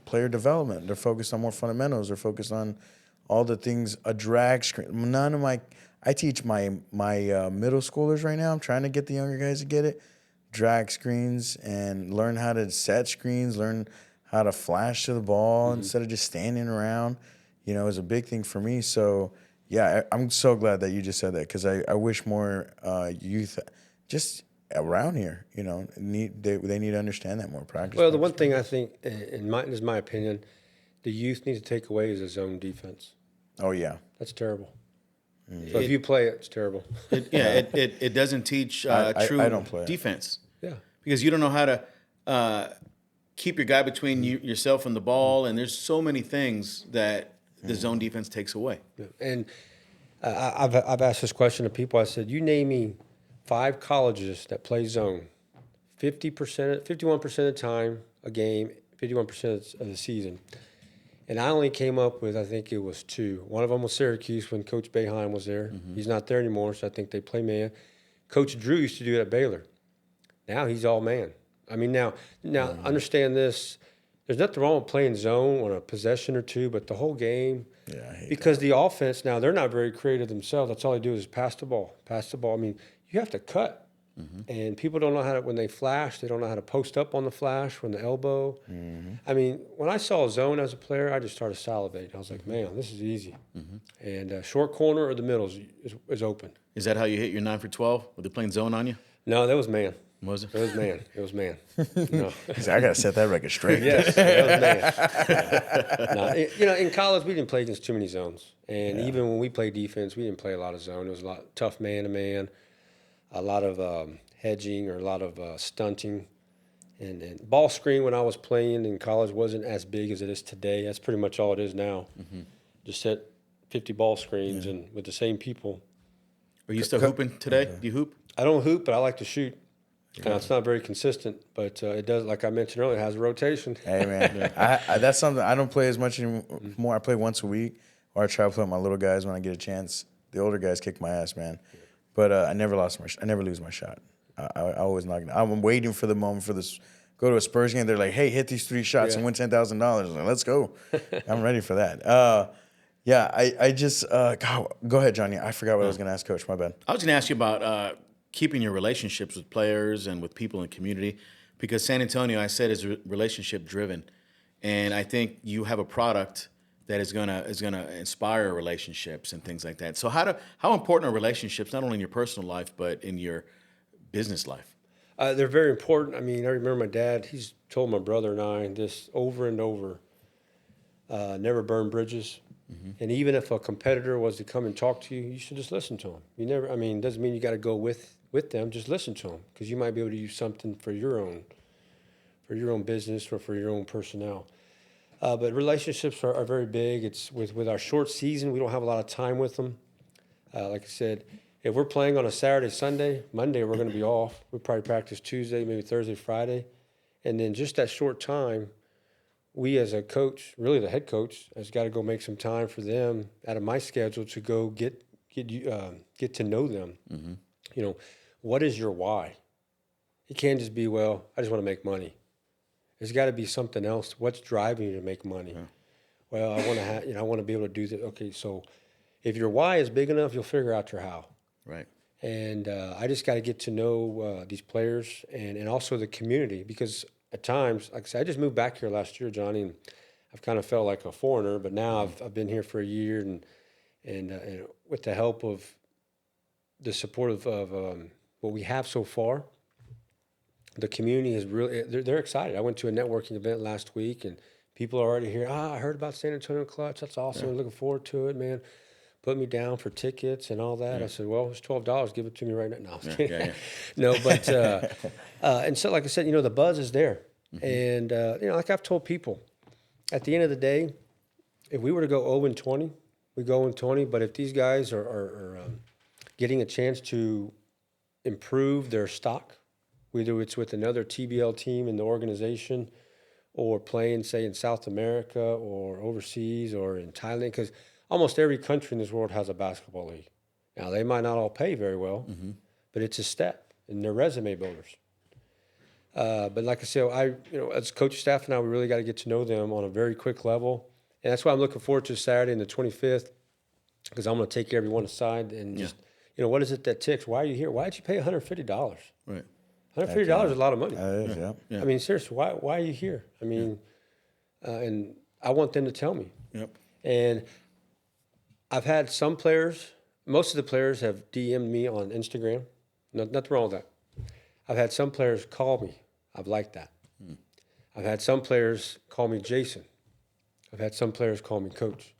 player development. They're focused on more fundamentals. They're focused on all the things, a drag screen. I teach my middle schoolers right now. I'm trying to get the younger guys to get it. Drag screens and learn how to set screens, learn how to flash to the ball instead of just standing around, is a big thing for me. So, yeah, I'm so glad that you just said that because I wish more youth just around here, they need to understand that more practice. Well, the one thing I think, is my opinion, the youth need to take away is a zone defense. Oh, yeah. That's terrible. So if you play it, it's terrible. It doesn't teach true I don't play defense. Yeah. Because you don't know how to keep your guy between yourself and the ball, and there's so many things that the zone defense takes away. Yeah. And I've asked this question to people. I said, you name me 5 colleges that play zone, 51% of the time a game, 51% of the season. And I only came up with, I think it was 2. One of them was Syracuse when Coach Boeheim was there. He's not there anymore, so I think they play man. Coach Drew used to do it at Baylor. Now he's all man. I mean, now understand this. There's nothing wrong with playing zone on a possession or two, but the whole game, because the offense now, they're not very creative themselves. That's all they do is pass the ball. I mean, you have to cut. And people don't know how to, when they flash, they don't know how to post up on the flash from the elbow. I mean, when I saw a zone as a player, I just started salivating. I was like, man, this is easy. And short corner or the middle is open. Is that how you hit your 9 for 12? Were they playing zone on you? No, that was man. Was it? It was man. It was man. No. I got to set that record straight. Yes, that was man. No, in college, we didn't play against too many zones. And even when we played defense, we didn't play a lot of zone. It was a lot tough man-to-man, a lot of hedging or a lot of stunting. And ball screen when I was playing in college wasn't as big as it is today. That's pretty much all it is now. Just set 50 ball screens and with the same people. Are you still hooping today? Do you hoop? I don't hoop, but I like to shoot. It's not very consistent, but it does, like I mentioned earlier, it has a rotation. Hey, man. I that's something I don't play as much anymore. I play once a week, or I try to play with my little guys when I get a chance. The older guys kick my ass, man. But I never lose my shot. I always knock it. I'm waiting for the moment for this. Go to a Spurs game. They're like, hey, hit these 3 shots and win $10,000. Like, let's go. I'm ready for that. I just go ahead, Johnny. I forgot what I was going to ask Coach. My bad. I was going to ask you about keeping your relationships with players and with people in the community, because San Antonio, I said, is relationship driven, and I think you have a product that is gonna inspire relationships and things like that. So how important are relationships not only in your personal life but in your business life? They're very important. I mean, I remember my dad. He's told my brother and I this over and over. Never burn bridges. And even if a competitor was to come and talk to you, you should just listen to them. It doesn't mean you got to go with them. Just listen to them, because you might be able to use something for your own business or for your own personnel. But relationships are very big. It's with our short season, we don't have a lot of time with them. Like I said, if we're playing on a Saturday, Sunday, Monday, we're going to be off. We'll probably practice Tuesday, maybe Thursday, Friday. And then just that short time, we as a coach, really the head coach, has got to go make some time for them out of my schedule to go get to know them. What is your why? It can't just be, well, I just want to make money. There's got to be something else. What's driving you to make money? Yeah. Well, I want to I want to be able to do that. Okay, so if your why is big enough, you'll figure out your how. Right. And I just got to get to know these players and also the community, because at times, like I said, I just moved back here last year, Johnny, and I've kind of felt like a foreigner. But now I've been here for a year, and with the help of the support of what we have so far, the community is really they're excited. I went to a networking event last week, and people are already here. I heard about San Antonio Clutch. That's awesome. I'm looking forward to it, man. Put me down for tickets and all that. I said, well, it's $12. Give it to me right now. No, I was kidding. No, but and so, like I said, the buzz is there. And, like I've told people, at the end of the day, if we were to go 0-20, we go 0-20. But if these guys are getting a chance to improve their stock, whether it's with another TBL team in the organization or playing, say, in South America or overseas or in Thailand, because almost every country in this world has a basketball league. Now, they might not all pay very well, but it's a step, and they're resume builders. But like I said, as coach staff now, we really got to get to know them on a very quick level And that's why I'm looking forward to Saturday and the 25th, because I'm going to take everyone aside and just, what is it that ticks? Why are you here? Why did you pay $150? Right. $150 is a lot of money. That is, yeah. I mean, seriously, why are you here? I mean, and I want them to tell me. Yep. And I've had some players, most of the players have DM'd me on Instagram. Nothing wrong with that. I've had some players call me. I've liked that. I've had some players call me Jason. I've had some players call me Coach.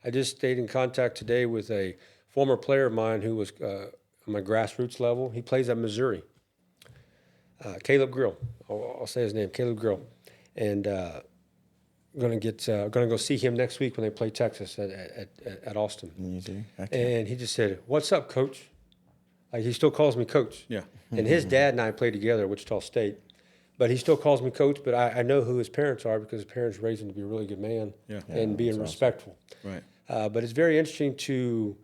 I just stayed in contact today with a former player of mine who was on my grassroots level. He plays at Missouri. Caleb Grill. I'll say his name, Caleb Grill. And gonna go see him next week when they play Texas at Austin. And he just said, "What's up, Coach?" Like, he still calls me Coach. Yeah. And his dad and I played together at Wichita State, but he still calls me Coach. But I know who his parents are, because his parents raised him to be a really good man and being respectful. Right. But it's very interesting to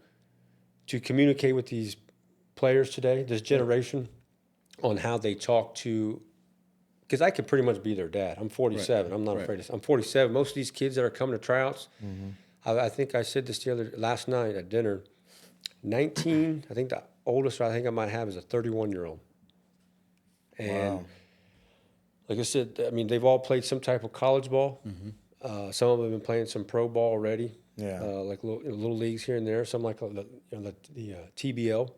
communicate with these players today, this generation, on how they talk to. Because I could pretty much be their dad. I'm 47. I'm not afraid to. I'm 47. Most of these kids that are coming to tryouts, I think I said this last night at dinner. 19. I think the oldest I think I might have is a 31-year-old. And like I said, I mean, they've all played some type of college ball. Some of them have been playing some pro ball already. Yeah. Like little leagues here and there. Some like the TBL.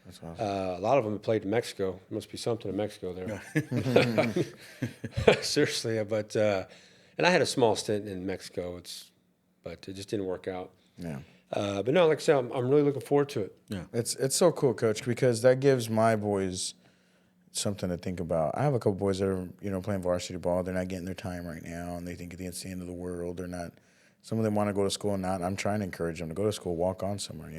That's awesome. A lot of them have played in Mexico. There must be something in Mexico there. Seriously, but and I had a small stint in Mexico. But it just didn't work out. Yeah. But no, like I said, I'm really looking forward to it. Yeah. It's so cool, Coach, because that gives my boys something to think about. I have a couple boys that are, playing varsity ball. They're not getting their time right now, and they think it's the end of the world. They're not. Some of them want to go to school and not. I'm trying to encourage them to go to school, walk on somewhere,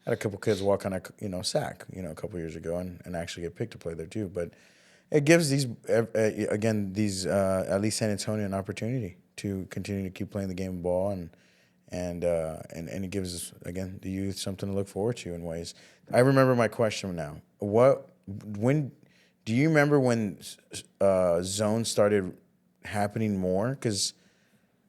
I had a couple kids walk on a SAC, a couple years ago, and actually get picked to play there too. But it gives these at least San Antonio an opportunity to continue to keep playing the game of ball, and it gives again the youth something to look forward to in ways. I remember my question now. When do you remember when zone started happening more? Because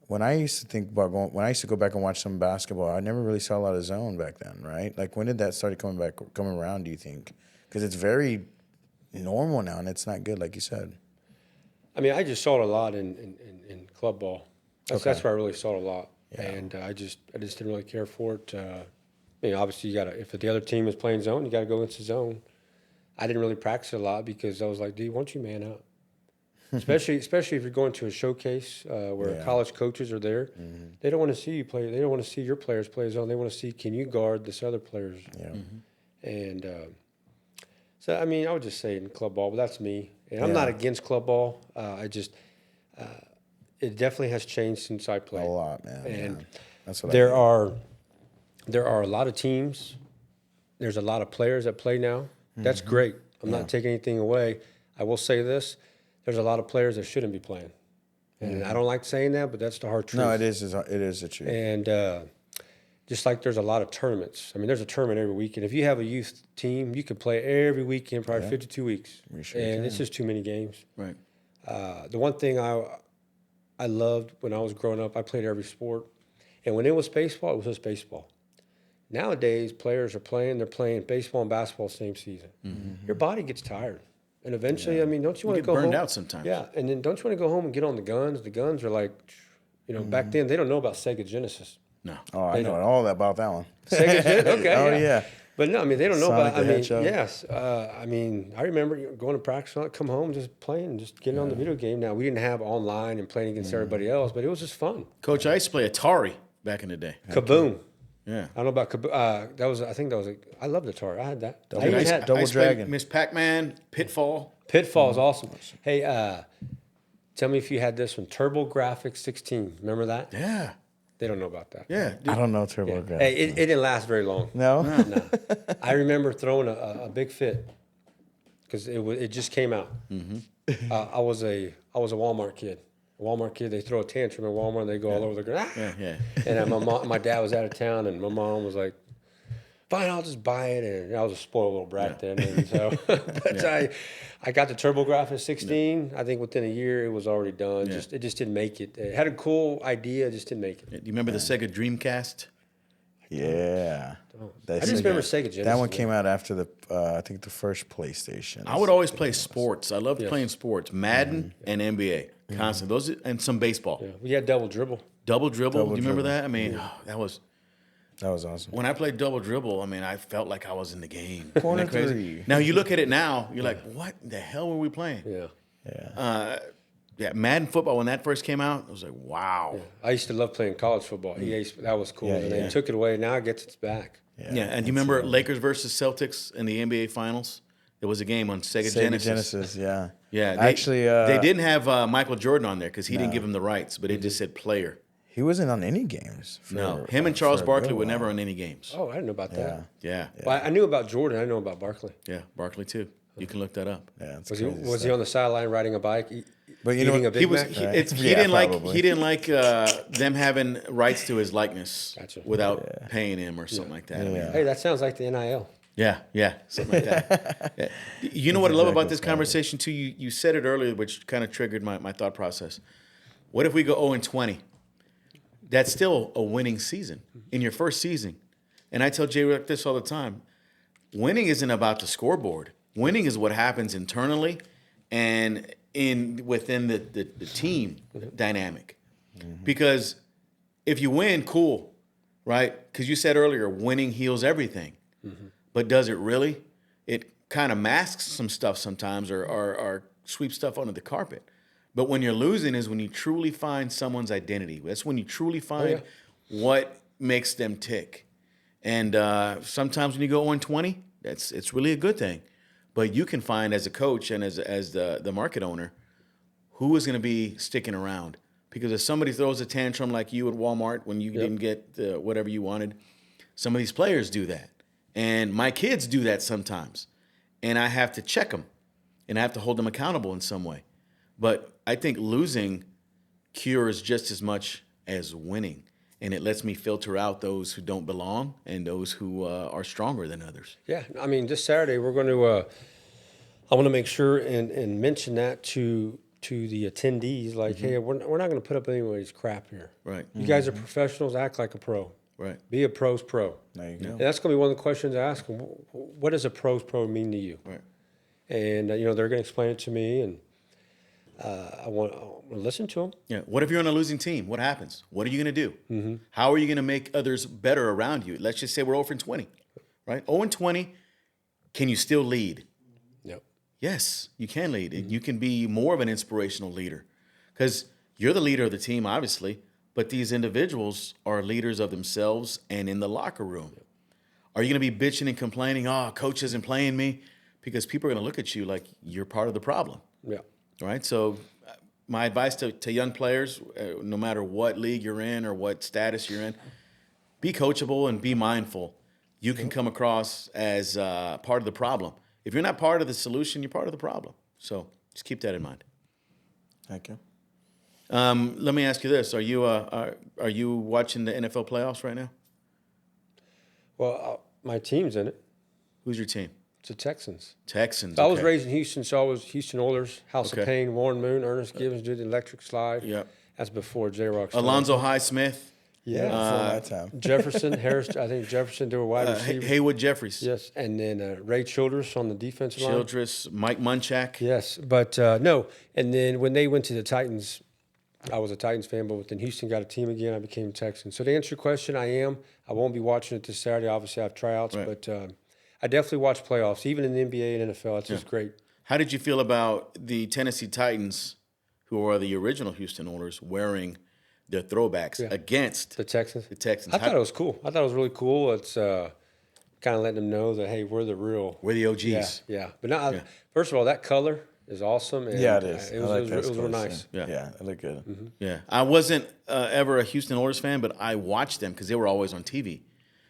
when I used to think about when I used to go back and watch some basketball, I never really saw a lot of zone back then, right? Like, when did that start coming around, do you think? Because it's very normal now, and it's not good, like you said. I mean, I just saw it a lot in club ball. That's where I really saw it a lot. Yeah. And I just didn't really care for it. Obviously, if the other team is playing zone, you got to go into zone. I didn't really practice a lot because I was like, dude, why don't you man up? Especially if you're going to a showcase where college coaches are there. They don't want to see you play. They don't want to see your players play zone. They want to see, can you guard this other players? Yeah. And so, I mean, I would just say in club ball, but that's me. And I'm not against club ball. It definitely has changed since I played. A lot, man. And that's what there are a lot of teams. There's a lot of players that play now. That's great. I'm not taking anything away. I will say this. There's a lot of players that shouldn't be playing. And I don't like saying that, but that's the hard truth. No, it is the truth. And just like there's a lot of tournaments. I mean, there's a tournament every weekend. If you have a youth team, you can play every weekend, probably 52 weeks. And it's just too many games. Right. The one thing I loved when I was growing up, I played every sport. And when it was baseball, it was just baseball. Nowadays, players are playing baseball and basketball same season. Your body gets tired. And eventually, I mean, don't you want to go home? Burned out sometimes. Yeah, and then don't you want to go home and get on the guns? The guns are like, back then, they don't know about Sega Genesis. No. Oh, I know all about that one. Sega Genesis? Okay. Oh, yeah. But no, I mean, they don't know Sonic about, the Hedgehog. yes. I mean, I remember going to practice, come home, just playing, just getting on the video game. Now, we didn't have online and playing against everybody else, but it was just fun. Coach, I used to play Atari back in the day. Kaboom. Yeah. I don't know about Kaboom. I loved Atari. I had that. I had Double Dragon. Miss Pac-Man, Pitfall. Pitfall is awesome. Hey, tell me if you had this one, TurboGrafx 16. Remember that? Yeah. They don't know about that. Yeah. I don't know TurboGrafx. Hey, it didn't last very long. No? No. I remember throwing a big fit because it just came out. I was a Walmart kid. They throw a tantrum in Walmart and they go all over the ground. Yeah. And my dad was out of town and my mom was like, fine, I'll just buy it. And I was a spoiled little brat then. And so, but I got the TurboGrafx at 16. I think within a year it was already done. Yeah. It just didn't make it. It had a cool idea, just didn't make it. Do you remember the Sega Dreamcast? Yeah. I just remember Sega Genesis. That one came out after the I think the first PlayStation. I would always play sports. I loved playing sports, Madden and NBA, constantly. Those and some baseball. Yeah. We had Double Dribble. Double dribble. Do you remember dribble. that? I mean, that was awesome. when I played double dribble. I mean, I felt like I was in the game. Corner Isn't that crazy? three. Now you look at it now, you're like, what the hell were we playing? Yeah. Yeah. Madden football when that first came out, I was like, wow. I used to love playing college football. That was cool. Yeah, and yeah. they took it away. Now it gets its back. Yeah, and do you remember Lakers versus Celtics in the NBA Finals? There was a game on Sega Genesis. Yeah. Yeah, they didn't have Michael Jordan on there because he didn't give him the rights, but it just said player. He wasn't on any games. No, him and Charles Barkley were never on any games. Oh, I didn't know about that. Yeah, Well, I knew about Jordan. I didn't know about Barkley. yeah, Barkley too. You can look that up. Yeah, it's Was he on the sideline riding a bike, But you know eating a what? Big He was. Mac? He Yeah, didn't like. probably. He didn't like them having rights to his likeness Gotcha. without paying him or something like that. I mean, Yeah. Hey, that sounds like the NIL. yeah, something like that. Yeah. You know what I love about this conversation too? You said it earlier, which kind of triggered my thought process. What if we go 0-20? That's still a winning season in your first season. And I tell JRock this all the time. Winning isn't about the scoreboard. Winning is what happens internally and within the team dynamic. Because if you win, cool, right? Because you said earlier, winning heals everything. But does it really? It kind of masks some stuff sometimes or sweeps stuff under the carpet. But when you're losing is when you truly find someone's identity. That's when you truly find what makes them tick. And sometimes when you go 1-20, it's really a good thing. But you can find as a coach and as the market owner who is going to be sticking around. Because if somebody throws a tantrum like you at Walmart when you didn't get whatever you wanted, some of these players do that. And my kids do that sometimes. And I have to check them. And I have to hold them accountable in some way. But I think losing cures just as much as winning. And it lets me filter out those who don't belong and those who are stronger than others. Yeah, I mean, this Saturday we're going to. I want to make sure and mention that to the attendees, like, hey, we're not going to put up anybody's crap here. Right. You guys are professionals. Act like a pro. Right. Be a pro's pro. There you go. And that's going to be one of the questions I ask them. What does a pro's pro mean to you? Right. And they're going to explain it to me, and I want to listen to them. Yeah. What if you're on a losing team? What happens? What are you going to do? How are you going to make others better around you? Let's just say we're 0-20, right? 0-20, can you still lead? Yep. Yes, you can lead. And you can be more of an inspirational leader because you're the leader of the team, obviously, but these individuals are leaders of themselves and in the locker room. Are you going to be bitching and complaining, oh, coach isn't playing me? Because people are going to look at you like you're part of the problem. Yeah. Right. So my advice to young players, no matter what league you're in or what status you're in, be coachable and be mindful. You can come across as part of the problem. If you're not part of the solution, you're part of the problem. So just keep that in mind. Thank you. Let me ask you this: Are you watching the NFL playoffs right now? Well, my team's in it. Who's your team? It's the Texans. Texans. I was okay. raised in Houston, so I was Houston Oilers, House Okay. of Pain, Warren Moon, Ernest Gibbons did the electric slide. Yep. That's before JRock started. Alonzo Highsmith, Yeah, before my time. Jefferson, Harris, I think Jefferson, they were wide receiver. Haywood Jeffries, Yes, and then Ray Childress on the defensive line. Childress, Mike Munchak. Yes, but no. And then when they went to the Titans, I was a Titans fan, but then Houston got a team again, I became a Texan. So to answer your question, I am. I won't be watching it this Saturday. Obviously, I have tryouts, Right. but I definitely watch playoffs, even in the NBA and NFL. It's just great. How did you feel about the Tennessee Titans, who are the original Houston Oilers, wearing their throwbacks against The Texans? the Texans? I thought it was cool. I thought it was really cool. It's kind of letting them know that, hey, we're the real. We're the OGs. Yeah. But now, first of all, that color is awesome. And Yeah, it is. It I like was that real color nice. scheme. Yeah. Yeah, it looked good. Yeah. I wasn't ever a Houston Oilers fan, but I watched them because they were always on TV.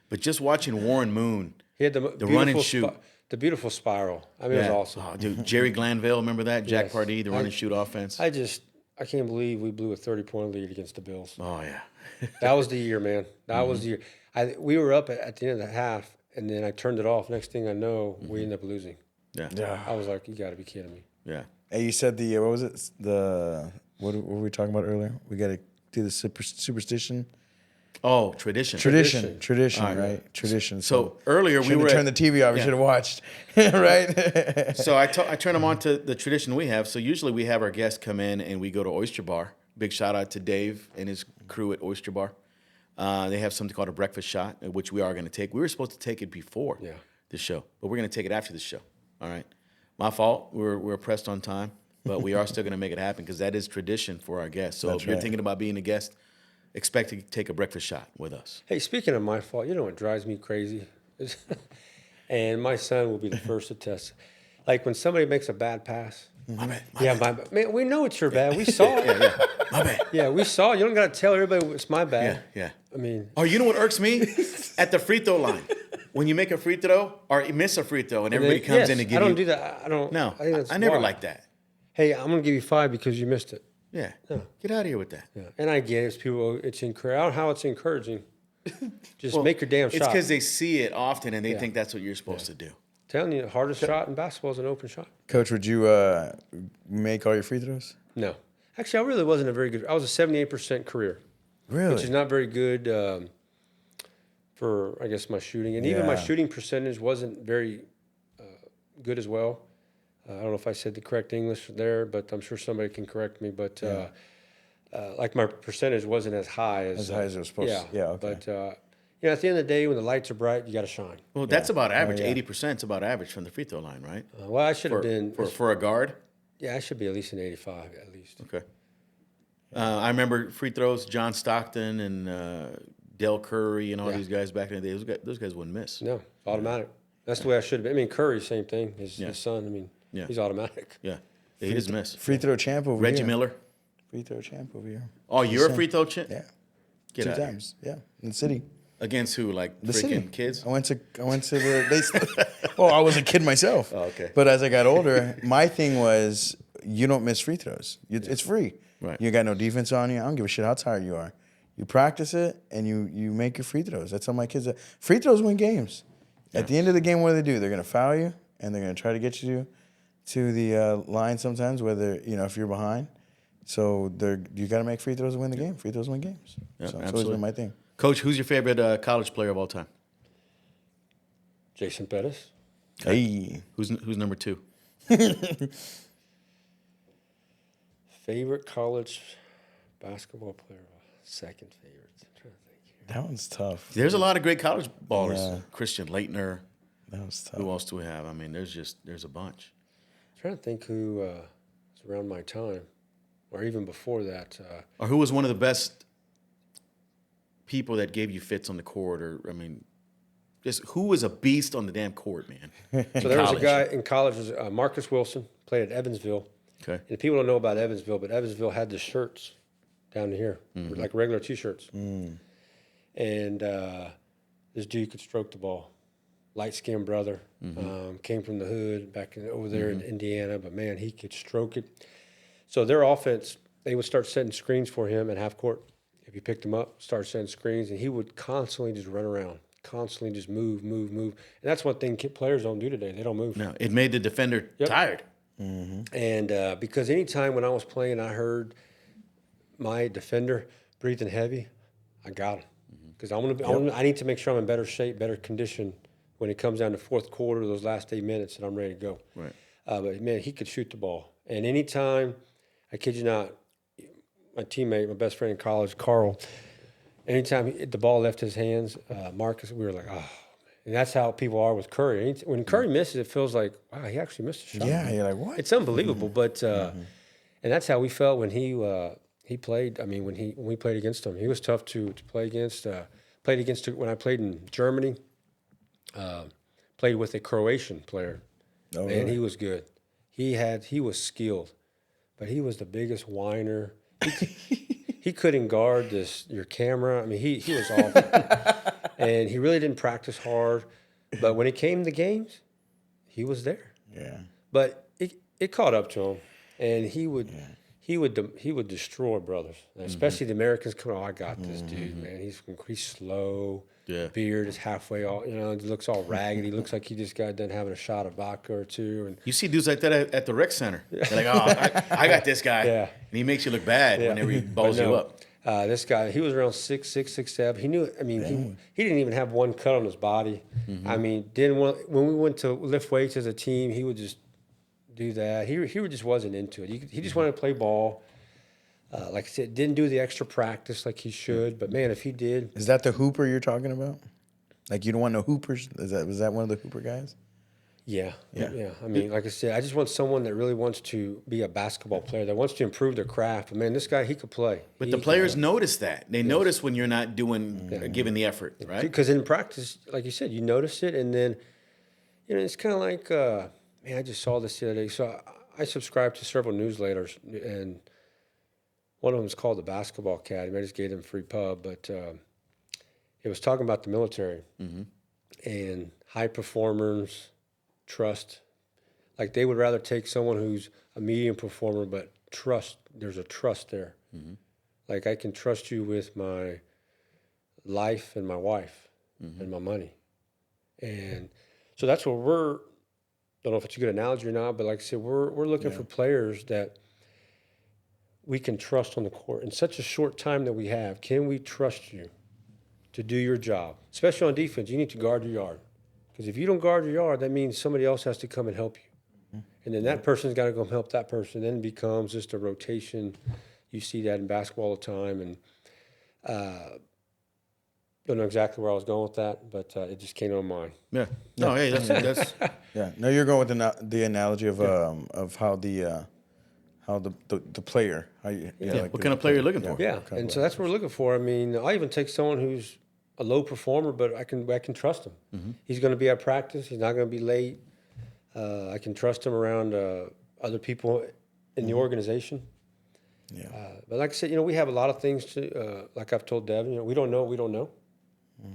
But just watching Warren Moon, He had the run and shoot. The beautiful spiral. I mean, it was awesome. Oh, dude, Jerry Glanville, remember that? Jack Yes. Pardee, the run and shoot offense. I can't believe we blew a 30-point lead against the Bills. Oh, yeah. That was the year, man. That was the year. We were up at the end of the half, and then I turned it off. Next thing I know, we ended up losing. Yeah. I was like, you got to be kidding me. Yeah. Hey, you said what was it? What were we talking about earlier? We got to do the superstition. Oh, tradition. Tradition, All right? Tradition. So earlier we shouldn't were have turned the TV off. We should have watched, right? So I turn them on to the tradition we have. So usually we have our guests come in and we go to Oyster Bar. Big shout out to Dave and his crew at Oyster Bar. They have something called a breakfast shot, which we are going to take. We were supposed to take it before the show, but we're going to take it after the show. All right. My fault. We're pressed on time, but we are still going to make it happen because that is tradition for our guests. So if you're thinking about being a guest, expect to take a breakfast shot with us. Hey, speaking of my fault, you know what drives me crazy? And my son will be the first to test. Like when somebody makes a bad pass. My bad. My bad. Man, we know it's your bad. We saw it. My bad. Yeah, we saw it. You don't got to tell everybody it's my bad. Yeah. I mean. Oh, you know what irks me? At the free throw line. When you make a free throw or you miss a free throw and everybody comes in and gives you. I don't do that. I don't. No, I think that's I never wild. like that. Hey, I'm going to give you 5 because you missed it. Yeah. Get out of here with that. Yeah. And I get it. It's people. It's encouraging. I don't know how it's encouraging. Just make your damn shot. It's because they see it often and they think that's what you're supposed to do. Telling you, the hardest shot in basketball is an open shot. Coach, would you make all your free throws? No. Actually, I really wasn't a very good. I was a 78% career. Really? Which is not very good for, I guess, my shooting. And even my Yeah. shooting percentage wasn't very good as well. I don't know if I said the correct English there, but I'm sure somebody can correct me. But like my percentage wasn't as high as it was supposed to. Yeah, okay. But you know, at the end of the day, when the lights are bright, you got to shine. Well, that's about average. yeah. 80% is about average from the free throw line, right? Well, I should have been. For a guard? Yeah, I should be at least an 85 at least. Okay. I remember free throws, John Stockton and Del Curry and all these guys back in the day. Those guys wouldn't miss. No, automatic. That's the way I should have been. I mean, Curry, same thing. His son, I mean, he's automatic. Yeah. He doesn't miss. Free throw champ over Reggie here. Miller. Free throw champ over here. Oh, you're a free throw champ? Yeah. Get 2 out of here. times. Yeah. In the city. Against who? Like The freaking city. kids? I went to the. I was a kid myself. Oh, okay. But as I got older, my thing was you don't miss free throws. It's free. Right. You got no defense on you. I don't give a shit how tired you are. You practice it and you make your free throws. That's how my kids. Free throws win games. At the end of the game, what do they do? They're gonna foul you and they're gonna try to get you to the line sometimes. Whether if you're behind. So you got to make free throws to win the game. Free throws win games. Yeah, So it's always been my thing. Coach, who's your favorite college player of all time? Jason Perez. Hey. Who's number 2? Favorite college basketball player? Second favorite. I'm trying to think here. That one's tough. There's a lot of great college ballers. Yeah. Christian Leitner. That was tough. Who else do we have? I mean, there's a bunch. I'm trying to think who was around my time, or even before that. Or who was one of the best people that gave you fits on the court? Or I mean, just who was a beast on the damn court, man? So there was a guy in college, was Marcus Wilson, played at Evansville. Okay. And people don't know about Evansville, but Evansville had the shirts down here, like regular T-shirts. And this dude could stroke the ball. Light-skinned brother, came from the hood over there in Indiana, but man, he could stroke it. So their offense, they would start setting screens for him at half court. If you picked him up, start setting screens, and he would constantly just run around, constantly just move. And that's one thing players don't do today. They don't move. No, it made the defender tired. And because anytime when I was playing, I heard my defender breathing heavy, I got him. Because I need to make sure I'm in better shape, better condition when it comes down to fourth quarter, those last 8 minutes, and I'm ready to go. Right. But, man, he could shoot the ball. And anytime, I kid you not, my teammate, my best friend in college, Carl, anytime the ball left his hands, Marcus, we were like, oh. And that's how people are with Curry. When Curry misses, it feels like, wow, he actually missed a shot. Yeah, you're like, what? It's unbelievable. But and that's how we felt when he played. I mean, when we played against him, he was tough to play against. Played against when I played in Germany. Played with a Croatian player, and really? he was good. He was skilled, but he was the biggest whiner. He couldn't guard your camera. I mean, he was awful. And he really didn't practice hard. But when it came to games, he was there. Yeah. But it caught up to him, and he would destroy brothers, especially the Americans. Come on, I got this dude, man. He's slow. Yeah. Beard is halfway all, he looks all ragged. He looks like he just got done having a shot of vodka or two. And You see dudes like that at the rec center. They're like, oh, I got this guy. Yeah. And he makes you look bad whenever he balls you up. This guy, he was around 6'6", 6'7". He knew. I mean, he didn't even have one cut on his body. Mm-hmm. I mean, when we went to lift weights as a team, he would just do that. He just wasn't into it. He just wanted to play ball. Like I said, didn't do the extra practice like he should. But man, if he did, Is that the hooper you're talking about? Like you don't want no hoopers? Was that one of the hooper guys? yeah. I mean, like I said, I just want someone that really wants to be a basketball player, that wants to improve their craft. But man, this guy, he could play. But the players notice that. They notice when you're not giving the effort, right? Because in practice, like you said, you notice it, and then it's kind of like, man, I just saw this the other day. So I subscribe to several newsletters, and one of them is called the Basketball Academy. I just gave them a free pub, but it was talking about the military and high performers, trust. Like they would rather take someone who's a medium performer, but there's a trust there. Like I can trust you with my life and my wife and my money. And so that's what don't know if it's a good analogy or not, but like I said, we're looking for players that we can trust on the court. In such a short time that we have, can we trust you to do your job? Especially on defense, you need to guard your yard. Because if you don't guard your yard, that means somebody else has to come and help you. And then that person's got to go help that person. Then it becomes just a rotation. You see that in basketball all the time. And don't know exactly where I was going with that, but it just came to mind. Yeah. No, hey, that's Yeah. No, you're going with the analogy of how the player. what kind of player you're looking for. Yeah, and so that's what we're looking for. I mean, I even take someone who's a low performer, but I can trust him. He's going to be at practice. He's not going to be late. I can trust him around other people in the organization. Yeah. But like I said, we have a lot of things to, like I've told Devin, we don't know what we don't know.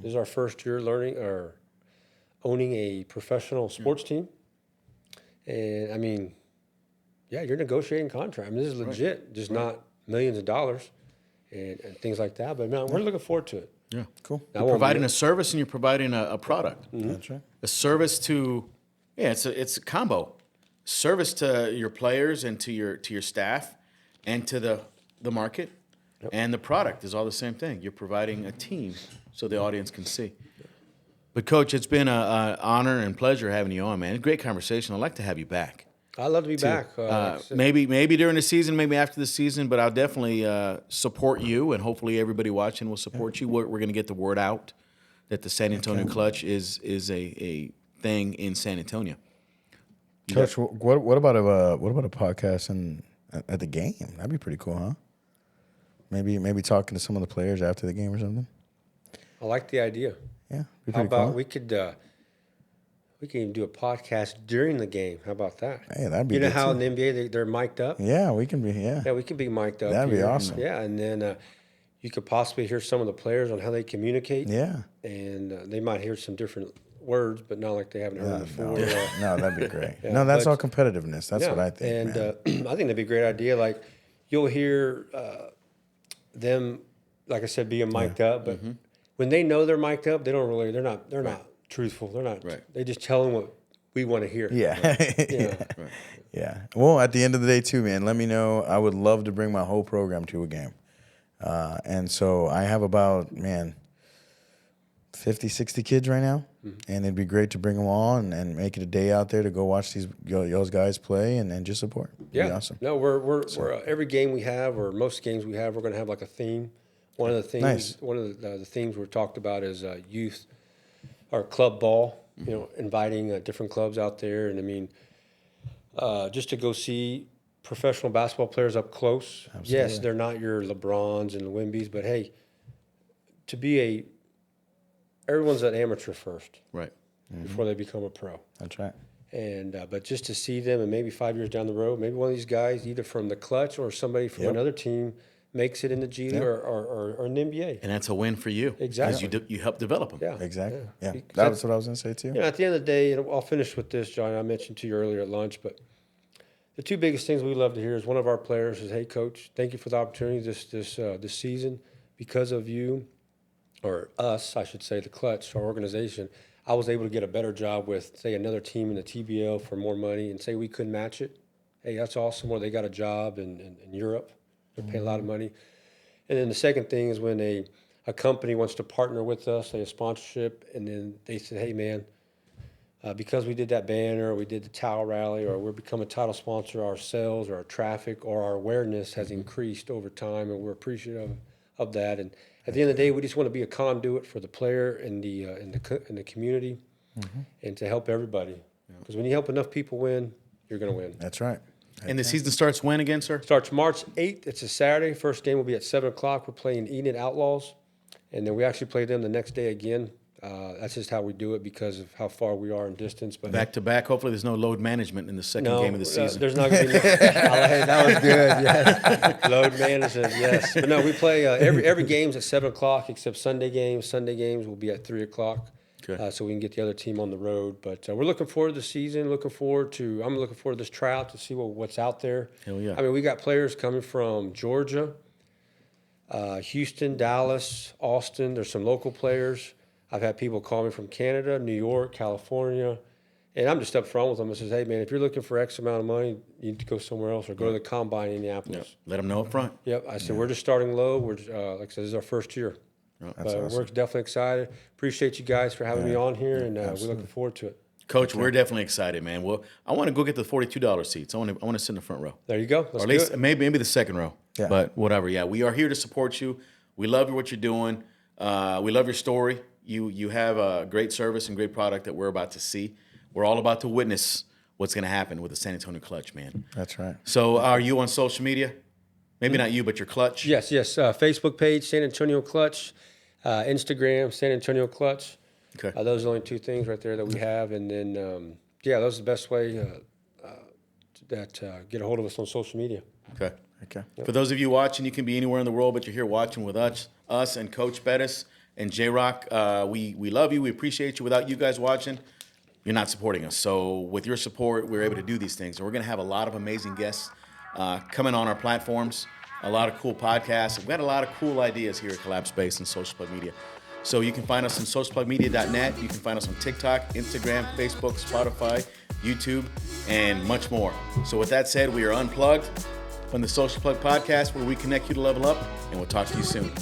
This is our first year learning or owning a professional sports team. And I mean, yeah, you're negotiating contract. I mean, this is legit, just not millions of dollars and things like that. But man, we're looking forward to it. Yeah. Cool. You're providing a service and you're providing a product. That's right. A service to, it's a combo. Service to your players and to your staff and to the market. Yep. And the product is all the same thing. You're providing a team so the audience can see. But Coach, it's been an honor and pleasure having you on, man. A great conversation. I'd like to have you back. I'd love to be back. Maybe during the season, maybe after the season, but I'll definitely support you, and hopefully everybody watching will support you. We're going to get the word out that the San Antonio Clutch is a thing in San Antonio. Coach, what about a podcast at the game? That'd be pretty cool, huh? Maybe talking to some of the players after the game or something. I like the idea. Yeah. How about we could even do a podcast during the game? How about that? Hey, that'd be. You know good how too. in the NBA they're mic'd up. Yeah, we can be. Yeah. We can be mic'd up. That'd be here. awesome. Yeah, and then you could possibly hear some of the players on how they communicate. Yeah. And they might hear some different words, but not like they haven't heard before. No, that'd be great. Yeah, no, that's all competitiveness. That's what I think. And man. I think that'd be a great idea. Like you'll hear them, like I said, being mic'd up, but when they know they're mic'd up, they're not truthful. They're not. Right. They just tell them what we want to hear. Yeah. Yeah. Right. Yeah. Well, at the end of the day, too, man, let me know. I would love to bring my whole program to a game. And so I have about, 50, 60 kids right now. And it'd be great to bring them on and make it a day out there to go watch those guys play and just support. It'd be awesome. No, we're every game we have, or most games we have, we're going to have like a theme. One of the themes, Nice. one of the themes we're talked about is youth or club ball. Inviting different clubs out there, and I mean, just to go see professional basketball players up close. Absolutely. Yes, they're not your LeBrons and Wimbys, but hey, to be everyone's an amateur first, Right. before they become a pro. That's right. And but just to see them, and maybe 5 years down the road, maybe one of these guys, either from the Clutch or somebody from another team, makes it in the G League or an NBA. And that's a win for you. Exactly. Because you help develop them. Yeah, Exactly. Yeah. Because That's what I was going to say, too. at the end of the day, I'll finish with this, John. I mentioned to you earlier at lunch, but the two biggest things we love to hear is one of our players says, "Hey, Coach, thank you for the opportunity this season. Because of you, or us, I should say, the Clutch, our organization, I was able to get a better job with, say, another team in the TBL for more money, and say we couldn't match it. Hey, that's awesome. Or they got a job in Europe. They're paying a lot of money. And then the second thing is when a company wants to partner with us, say a sponsorship, and then they say, hey, man, because we did that banner, or we did the towel rally, or we're become a title sponsor, our sales or our traffic or our awareness has increased over time, and we're appreciative of that. And at the end of the day, we just want to be a conduit for the player and the community, and to help everybody. Because when you help enough people win, you're going to win. That's right. And the season starts when again, sir? Starts March 8th. It's a Saturday. First game will be at 7 o'clock. We're playing Enid Outlaws. And then we actually play them the next day again. That's just how we do it because of how far we are in distance. But Back to back. Hopefully there's no load management in the second game of the season. There's not going to be hey, that was good, yes. Load management, yes. But no, we play every game's at 7 o'clock except Sunday games. Sunday games will be at 3 o'clock. Okay. So we can get the other team on the road. But we're looking forward to the season. I'm looking forward to this tryout to see what's out there. Hell yeah. I mean, we got players coming from Georgia, Houston, Dallas, Austin. There's some local players. I've had people call me from Canada, New York, California. And I'm just up front with them and says, hey, man, if you're looking for X amount of money, you need to go somewhere else or go to the Combine in Indianapolis. Let them know up front. Yep. I said, we're just starting low. We're like I said, this is our first year. That's awesome. We're definitely excited. Appreciate you guys for having me on here, and we're looking forward to it. Coach, we're definitely excited, man. Well, I want to go get the $42 seats. I want to sit in the front row. There you go. Or at least maybe the second row. Yeah. But whatever. Yeah, we are here to support you. We love what you're doing. We love your story. You have a great service and great product that we're about to see. We're all about to witness what's going to happen with the San Antonio Clutch, man. That's right. So are you on social media? Maybe not you, but your Clutch? Yes. Facebook page, San Antonio Clutch. Instagram, San Antonio Clutch. Okay. Those are the only two things right there that we have. And then, those are the best way get a hold of us on social media. Okay. Okay. For those of you watching, you can be anywhere in the world, but you're here watching with us and Coach Perez and JRock. We love you. We appreciate you. Without you guys watching, you're not supporting us. So with your support, we're able to do these things. And we're going to have a lot of amazing guests coming on our platforms, a lot of cool podcasts. We've got a lot of cool ideas here at CollabSpace and Social Plug Media. So you can find us on socialplugmedia.net. You can find us on TikTok, Instagram, Facebook, Spotify, YouTube, and much more. So with that said, we are unplugged from the Social Plug Podcast, where we connect you to level up, and we'll talk to you soon.